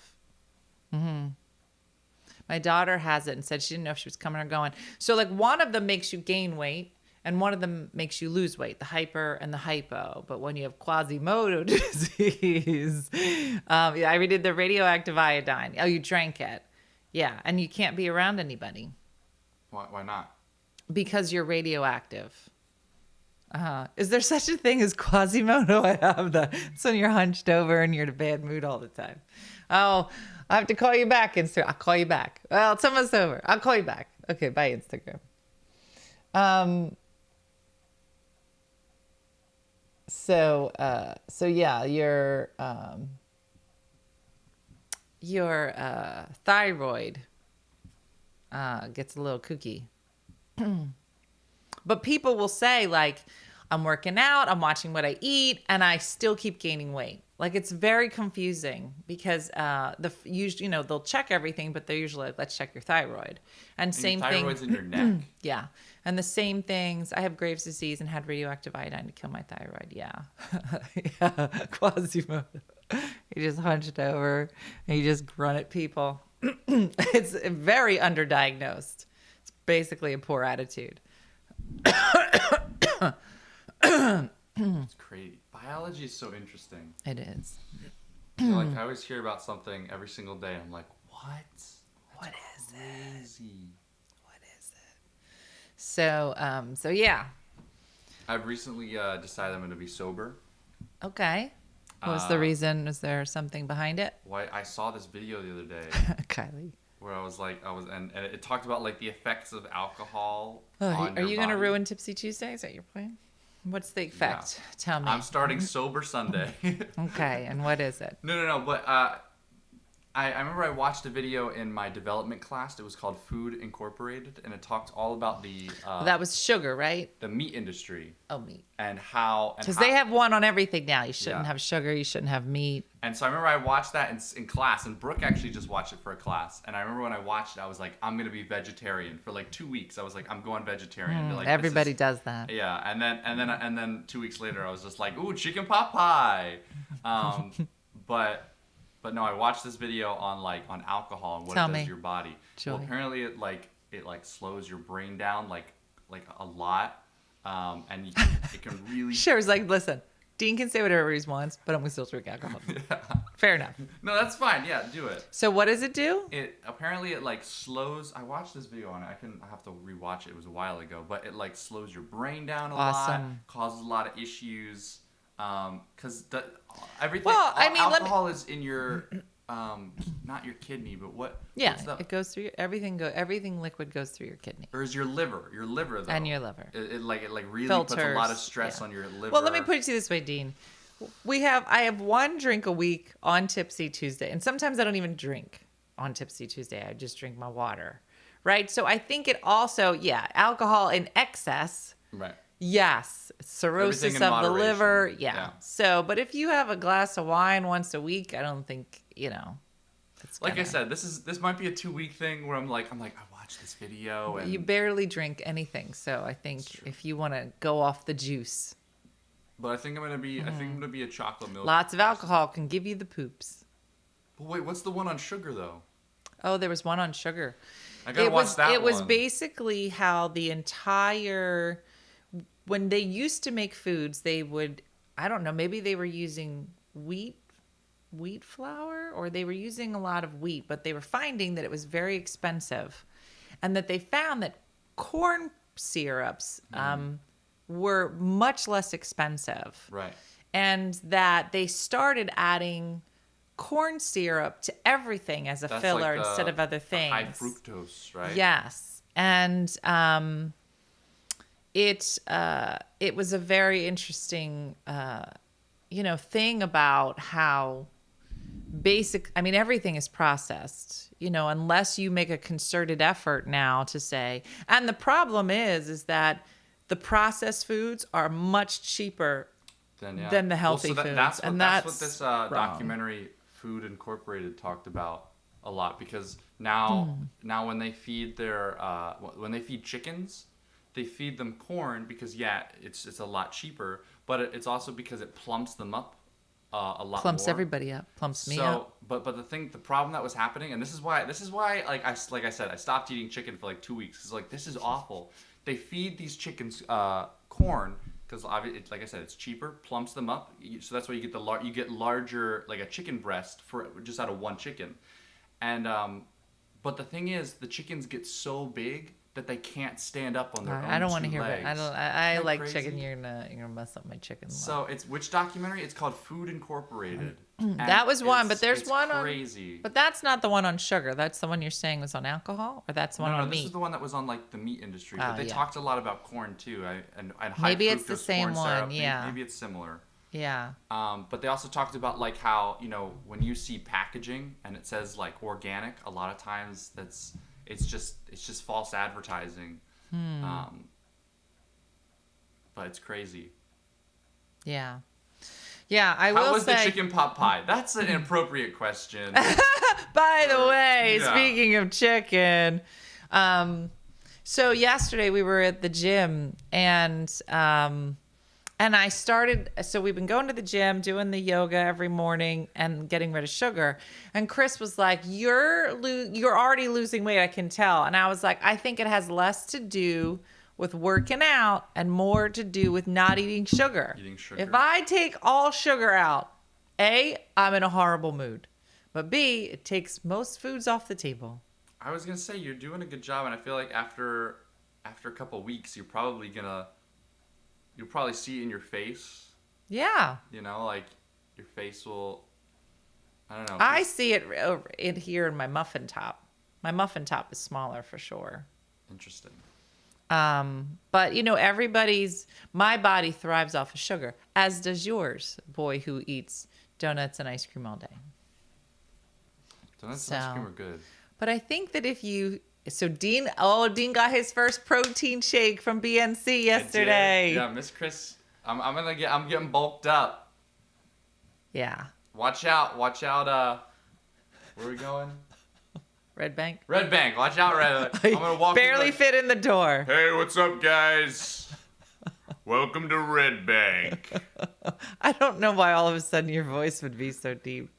[SPEAKER 1] Mm-hmm. My daughter has it and said she didn't know if she was coming or going. So like one of them makes you gain weight and one of them makes you lose weight, the hyper and the hypo. But when you have Quasimodo disease, I redid the radioactive iodine. Oh, you drank it. Yeah. And you can't be around anybody.
[SPEAKER 6] Why not?
[SPEAKER 1] Because you're radioactive. Is there such a thing as Quasimodo? I have that. It's when you're hunched over and you're in a bad mood all the time. Oh, I have to call you back, Instagram. I'll call you back. Well, it's almost over. I'll call you back. Okay, bye, Instagram. So yeah, your thyroid gets a little kooky. But people will say like, I'm working out, I'm watching what I eat, and I still keep gaining weight. Like it's very confusing because usually they'll check everything, but they're usually like, let's check your thyroid. And same
[SPEAKER 6] your thyroid's
[SPEAKER 1] thing.
[SPEAKER 6] in your neck.
[SPEAKER 1] Yeah. And the same things. I have Graves' disease and had radioactive iodine to kill my thyroid. Yeah. Yeah. Quasimodo. You just hunched over and you just grunt at people. It's very underdiagnosed. It's basically a poor attitude.
[SPEAKER 6] It's crazy. Biology is so interesting.
[SPEAKER 1] It is.
[SPEAKER 6] Like I always hear about something every single day. I'm like, what?
[SPEAKER 1] What is
[SPEAKER 6] Crazy.
[SPEAKER 1] it? What is it? So yeah.
[SPEAKER 6] I've recently decided I'm going to be sober.
[SPEAKER 1] Okay. What was the reason? Was there something behind it?
[SPEAKER 6] Why I saw this video the other day
[SPEAKER 1] Kylie.
[SPEAKER 6] where and it talked about like the effects of alcohol.
[SPEAKER 1] Oh,
[SPEAKER 6] on
[SPEAKER 1] are
[SPEAKER 6] your
[SPEAKER 1] you going to
[SPEAKER 6] body.
[SPEAKER 1] ruin Tipsy Tuesday? Is that your plan? What's the effect? Tell me.
[SPEAKER 6] I'm starting sober Sunday.
[SPEAKER 1] Okay, and what is it?
[SPEAKER 6] No. But I remember I watched a video in my development class. It was called Food Incorporated, and it talked all about the
[SPEAKER 1] That was sugar, right?
[SPEAKER 6] the meat industry
[SPEAKER 1] Oh, meat.
[SPEAKER 6] and how
[SPEAKER 1] Because they have one on everything now. You shouldn't
[SPEAKER 6] Yeah.
[SPEAKER 1] have sugar. You shouldn't have meat.
[SPEAKER 6] And so I remember I watched that in class, and Brooke actually just watched it for a class. And I remember when I watched it, I was like, I'm gonna be vegetarian for like 2 weeks. I was like, I'm going vegetarian. Like,
[SPEAKER 1] Everybody does that.
[SPEAKER 6] Yeah, and then 2 weeks later, I was just like, ooh, chicken pot pie. But no, I watched this video on alcohol and what
[SPEAKER 1] Tell
[SPEAKER 6] it does
[SPEAKER 1] me.
[SPEAKER 6] to your body.
[SPEAKER 1] Joy.
[SPEAKER 6] Well, apparently it slows your brain down like a lot, and it can really.
[SPEAKER 1] Sure, it's like, listen, Dean can say whatever he wants, but I'm going to still drink alcohol. Fair enough.
[SPEAKER 6] No, that's fine. Yeah, do it.
[SPEAKER 1] So what does it do?
[SPEAKER 6] It slows. I watched this video on it. I have to rewatch it. It was a while ago, but it slows your brain down a lot,
[SPEAKER 1] Awesome.
[SPEAKER 6] causes a lot of issues. Because everything.
[SPEAKER 1] Well, I mean,
[SPEAKER 6] alcohol is in your not your kidney, but what?
[SPEAKER 1] Yeah,
[SPEAKER 6] what's the-
[SPEAKER 1] it goes through everything liquid goes through your kidney
[SPEAKER 6] or is your liver though?
[SPEAKER 1] and your liver.
[SPEAKER 6] It really puts a lot of
[SPEAKER 1] Filters,
[SPEAKER 6] stress
[SPEAKER 1] yeah.
[SPEAKER 6] on your liver.
[SPEAKER 1] Well, let me put it to you this way, Dean. I have one drink a week on Tipsy Tuesday, and sometimes I don't even drink on Tipsy Tuesday. I just drink my water, right? So I think it also, alcohol in excess.
[SPEAKER 6] Right.
[SPEAKER 1] Yes, cirrhosis
[SPEAKER 6] Everything
[SPEAKER 1] of
[SPEAKER 6] in
[SPEAKER 1] the
[SPEAKER 6] moderation.
[SPEAKER 1] liver.
[SPEAKER 6] Yeah.
[SPEAKER 1] Yeah. So, but if you have a glass of wine once a week, I don't think It's
[SPEAKER 6] Like I said, this might be a 2-week thing where I'm like I watched this video and
[SPEAKER 1] you barely drink anything, so I think if you want to go off the juice,
[SPEAKER 6] but I think I'm gonna be a chocolate milk.
[SPEAKER 1] lots of alcohol can give you the poops.
[SPEAKER 6] But wait, what's the one on sugar though?
[SPEAKER 1] Oh, there was one on sugar.
[SPEAKER 6] I gotta watch that one.
[SPEAKER 1] It was basically how the entire, when they used to make foods, they would, I don't know, maybe they were using wheat flour, or they were using a lot of wheat, but they were finding that it was very expensive, and that they found that corn syrups were much less expensive.
[SPEAKER 6] Right.
[SPEAKER 1] And that they started adding corn syrup to everything as a
[SPEAKER 6] That's
[SPEAKER 1] filler
[SPEAKER 6] like
[SPEAKER 1] instead of other
[SPEAKER 6] the
[SPEAKER 1] things.
[SPEAKER 6] high fructose, right?
[SPEAKER 1] Yes. And it was a very interesting thing about how everything is processed, unless you make a concerted effort now to say, and the problem is that the processed foods are much cheaper than the healthy foods.
[SPEAKER 6] That's what this
[SPEAKER 1] wrong.
[SPEAKER 6] documentary Food Incorporated talked about a lot, because now when they feed chickens, they feed them corn because it's a lot cheaper, but it's also because it plumps them up a lot.
[SPEAKER 1] Plumps
[SPEAKER 6] more.
[SPEAKER 1] everybody up. Plumps me up.
[SPEAKER 6] But the problem that was happening, and this is why like I said, I stopped eating chicken for 2 weeks, because this is awful. They feed these chickens corn because like I said, it's cheaper, plumps them up, so that's why you get larger, like a chicken breast for just out of one chicken, and but the thing is, the chickens get so big that they can't stand up on their own.
[SPEAKER 1] I don't want to
[SPEAKER 6] two
[SPEAKER 1] hear
[SPEAKER 6] legs.
[SPEAKER 1] that. I
[SPEAKER 6] Isn't that
[SPEAKER 1] like
[SPEAKER 6] crazy?
[SPEAKER 1] chicken. You're gonna mess up my chicken.
[SPEAKER 6] So it's which documentary? It's called Food Incorporated.
[SPEAKER 1] That was one, but there's
[SPEAKER 6] it's
[SPEAKER 1] one
[SPEAKER 6] crazy.
[SPEAKER 1] But that's not the one on sugar. That's the one you're saying was on alcohol, or that's the one
[SPEAKER 6] No,
[SPEAKER 1] on
[SPEAKER 6] this
[SPEAKER 1] meat.
[SPEAKER 6] is the one that was on the meat industry.
[SPEAKER 1] Oh,
[SPEAKER 6] But they
[SPEAKER 1] yeah.
[SPEAKER 6] talked a lot about corn too, and high
[SPEAKER 1] Maybe it's the
[SPEAKER 6] fructose
[SPEAKER 1] same
[SPEAKER 6] corn syrup.
[SPEAKER 1] one, yeah.
[SPEAKER 6] Maybe it's similar.
[SPEAKER 1] Yeah.
[SPEAKER 6] But they also talked about how when you see packaging and it says organic, a lot of times it's just false advertising. But it's crazy.
[SPEAKER 1] Yeah. Yeah, I will
[SPEAKER 6] How was
[SPEAKER 1] say.
[SPEAKER 6] the chicken pot pie? That's an inappropriate question.
[SPEAKER 1] By the way,
[SPEAKER 6] Yeah.
[SPEAKER 1] speaking of chicken, so yesterday we were at the gym, and I started. So we've been going to the gym, doing the yoga every morning, and getting rid of sugar. And Chris was like, "You're already losing weight, I can tell." And I was like, "I think it has less to do with working out and more to do with not eating sugar.
[SPEAKER 6] Eating sugar.
[SPEAKER 1] If I take all sugar out, A, I'm in a horrible mood. But B, it takes most foods off the table."
[SPEAKER 6] I was gonna say you're doing a good job, and I feel like after a couple of weeks, you'll probably see it in your face.
[SPEAKER 1] Yeah.
[SPEAKER 6] your face will. I don't know.
[SPEAKER 1] I see it in here in my muffin top. My muffin top is smaller for sure.
[SPEAKER 6] Interesting.
[SPEAKER 1] But my body thrives off of sugar, as does yours, boy who eats donuts and ice cream all day.
[SPEAKER 6] Donuts and ice cream are good.
[SPEAKER 1] But I think that Dean got his first protein shake from BNC yesterday.
[SPEAKER 6] Yeah, Miss Chris, I'm getting bulked up.
[SPEAKER 1] Yeah.
[SPEAKER 6] Watch out. Where are we going?
[SPEAKER 1] Red Bank.
[SPEAKER 6] Red Bank. Watch out, Red. I'm gonna walk.
[SPEAKER 1] Barely fit in the door.
[SPEAKER 6] Hey, what's up, guys? Welcome to Red Bank.
[SPEAKER 1] I don't know why all of a sudden your voice would be so deep.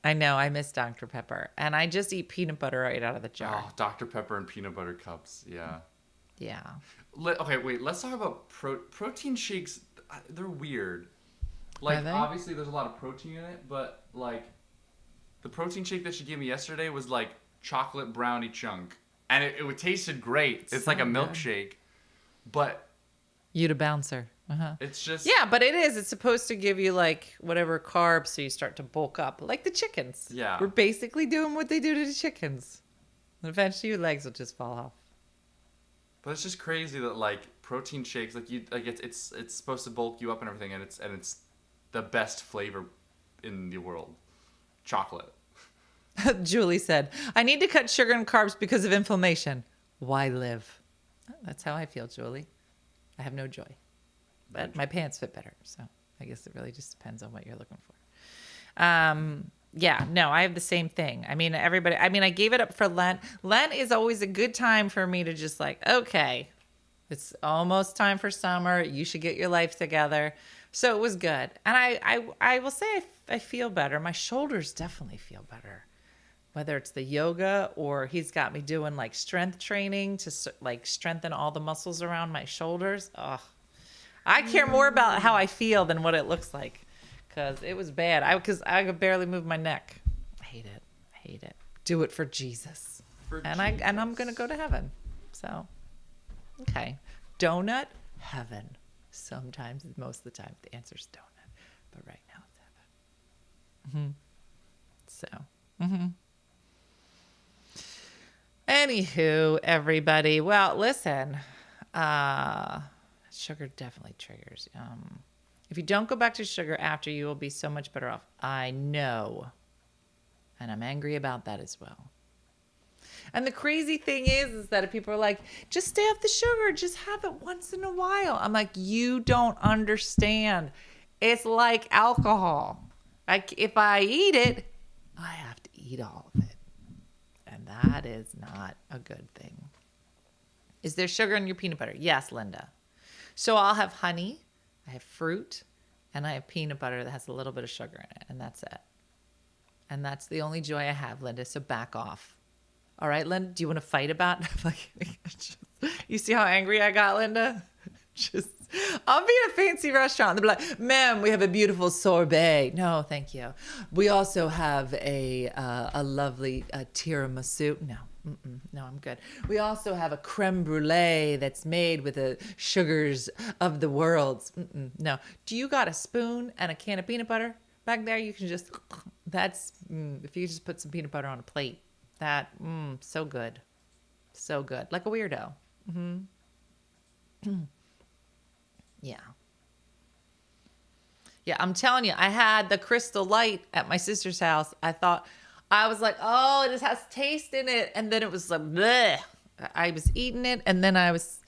[SPEAKER 1] I know, I miss Dr. Pepper. And I just eat peanut butter right out of the jar.
[SPEAKER 6] Oh, Dr. Pepper and peanut butter cups. Yeah.
[SPEAKER 1] Yeah.
[SPEAKER 6] Okay, wait. Let's talk about protein shakes. They're weird. Like,
[SPEAKER 1] Are they?
[SPEAKER 6] obviously, there's a lot of protein in it, but, like, the protein shake that she gave me yesterday was, like, chocolate brownie chunk. And it tasted great. It's like a milkshake. But
[SPEAKER 1] You to bouncer. Uh-huh.
[SPEAKER 6] it's just...
[SPEAKER 1] Yeah, but it is. It's supposed to give you like whatever carbs so you start to bulk up. Like the chickens.
[SPEAKER 6] Yeah.
[SPEAKER 1] We're basically doing what they do to the chickens. And eventually your legs will just fall off.
[SPEAKER 6] But it's just crazy that, like, protein shakes, it's supposed to bulk you up and everything, and it's the best flavor in the world. Chocolate.
[SPEAKER 1] Julie said, I need to cut sugar and carbs because of inflammation. Why live? Oh, that's how I feel, Julie. I have no joy. But my pants fit better. So I guess it really just depends on what you're looking for. Yeah, no, I have the same thing. I mean, I gave it up for Lent. Lent is always a good time for me to just like, okay, it's almost time for summer. You should get your life together. So it was good. And I will say I feel better. My shoulders definitely feel better. Whether it's the yoga or he's got me doing like strength training to like strengthen all the muscles around my shoulders. Oh, I care more about how I feel than what it looks like. Because it was bad. Because I could barely move my neck. I hate it. Do it for Jesus. And I'm going to go to heaven. So, okay. Donut, heaven. Sometimes, most of the time, the answer's donut. But right now, it's heaven. Anywho, everybody. Well, listen. Sugar definitely triggers. If you don't go back to sugar after, you will be so much better off. I know. And I'm angry about that as well. And the crazy thing is that if people are like, just stay off the sugar, just have it once in a while. I'm like, you don't understand. It's like alcohol. Like if I eat it, I have to eat all of it. And that is not a good thing. Is there sugar in your peanut butter? Yes, Linda. So I'll have honey, I have fruit, and I have peanut butter that has a little bit of sugar in it, and that's it. And that's the only joy I have, Linda, so back off. All right, Linda, do you want to fight about you see how angry I got, Linda? I'll be in a fancy restaurant. They'll be like, ma'am, we have a beautiful sorbet. No, thank you. We also have a lovely tiramisu. No, I'm good. We also have a creme brulee that's made with the sugars of the world. No. Do you got a spoon and a can of peanut butter? Back there, you can just, if you just put some peanut butter on a plate. That, so good. So good. Like a weirdo. Yeah. Yeah, I'm telling you, I had the Crystal Light at my sister's house. I was like, oh, it just has taste in it. And then it was like, bleh. I was eating it, and then I was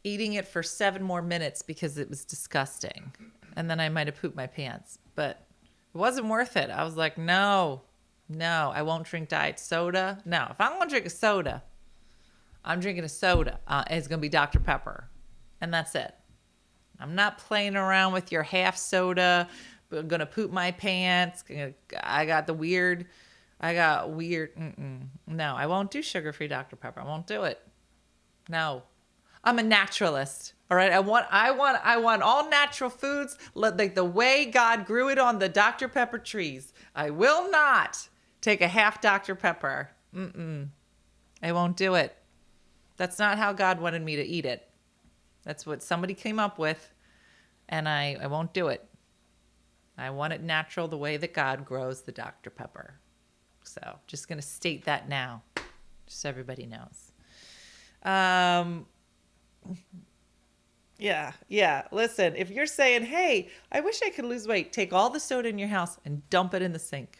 [SPEAKER 1] eating it for 7 more minutes because it was disgusting. And then I might have pooped my pants. But it wasn't worth it. I was like, no, I won't drink diet soda. No, if I'm going to drink a soda, I'm drinking a soda. It's going to be Dr. Pepper. And that's it. I'm not playing around with your half soda. I'm going to poop my pants. I got weird. No, I won't do sugar-free Dr. Pepper. I won't do it. No. I'm a naturalist. All right. I want all natural foods like the way God grew it on the Dr. Pepper trees. I will not take a half Dr. Pepper. I won't do it. That's not how God wanted me to eat it. That's what somebody came up with, and I won't do it. I want it natural the way that God grows the Dr. Pepper. So just going to state that now, just so everybody knows. Yeah. Listen, if you're saying, hey, I wish I could lose weight, take all the soda in your house and dump it in the sink.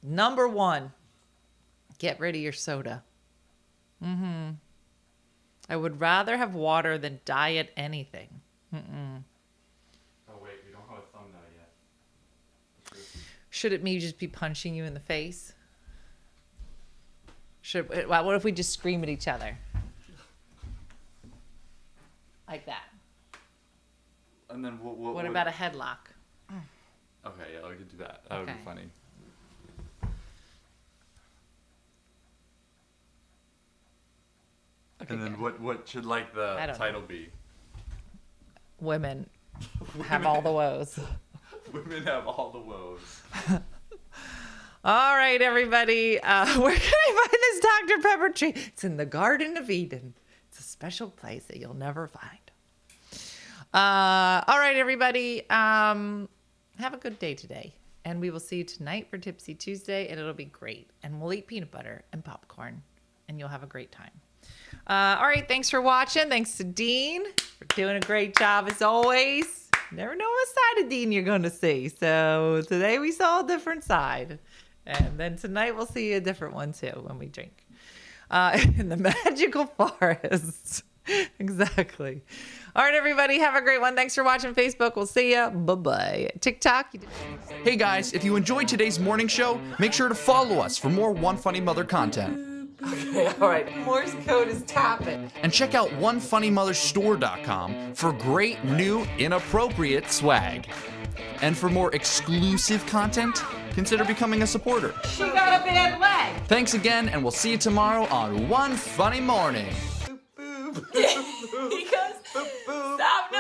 [SPEAKER 1] Number 1, get rid of your soda. I would rather have water than diet anything.
[SPEAKER 6] Oh wait, we don't have a thumbnail yet.
[SPEAKER 1] Should it me just be punching you in the face? What if we just scream at each other? Like that.
[SPEAKER 6] And then
[SPEAKER 1] What about a headlock?
[SPEAKER 6] Okay, yeah, we could do that. That would be funny.
[SPEAKER 1] Okay,
[SPEAKER 6] And then
[SPEAKER 1] good.
[SPEAKER 6] what should like the title be?
[SPEAKER 1] Women have all the woes.
[SPEAKER 6] Women have all the woes.
[SPEAKER 1] All right, everybody. Where can I find this Dr. Pepper tree? It's in the Garden of Eden. It's a special place that you'll never find. All right, everybody. Have a good day today. And we will see you tonight for Tipsy Tuesday, and it'll be great. And we'll eat peanut butter and popcorn, and you'll have a great time. All right, thanks for watching. Thanks to Dean for doing a great job as always. Never know what side of Dean you're going to see. So today we saw a different side. And then tonight we'll see a different one too when we drink. In the magical forest. Exactly. All right, everybody, have a great one. Thanks for watching Facebook. We'll see ya. Bye-bye. TikTok.
[SPEAKER 5] Hey guys, if you enjoyed today's morning show, make sure to follow us for more One Funny Mother content.
[SPEAKER 1] Okay, all right. Morse code is tapping.
[SPEAKER 5] And check out OneFunnyMotherStore.com for great new inappropriate swag. And for more exclusive content, consider becoming a supporter.
[SPEAKER 1] She got a bad leg.
[SPEAKER 5] Thanks again, and we'll see you tomorrow on One Funny Morning.
[SPEAKER 3] He goes, stop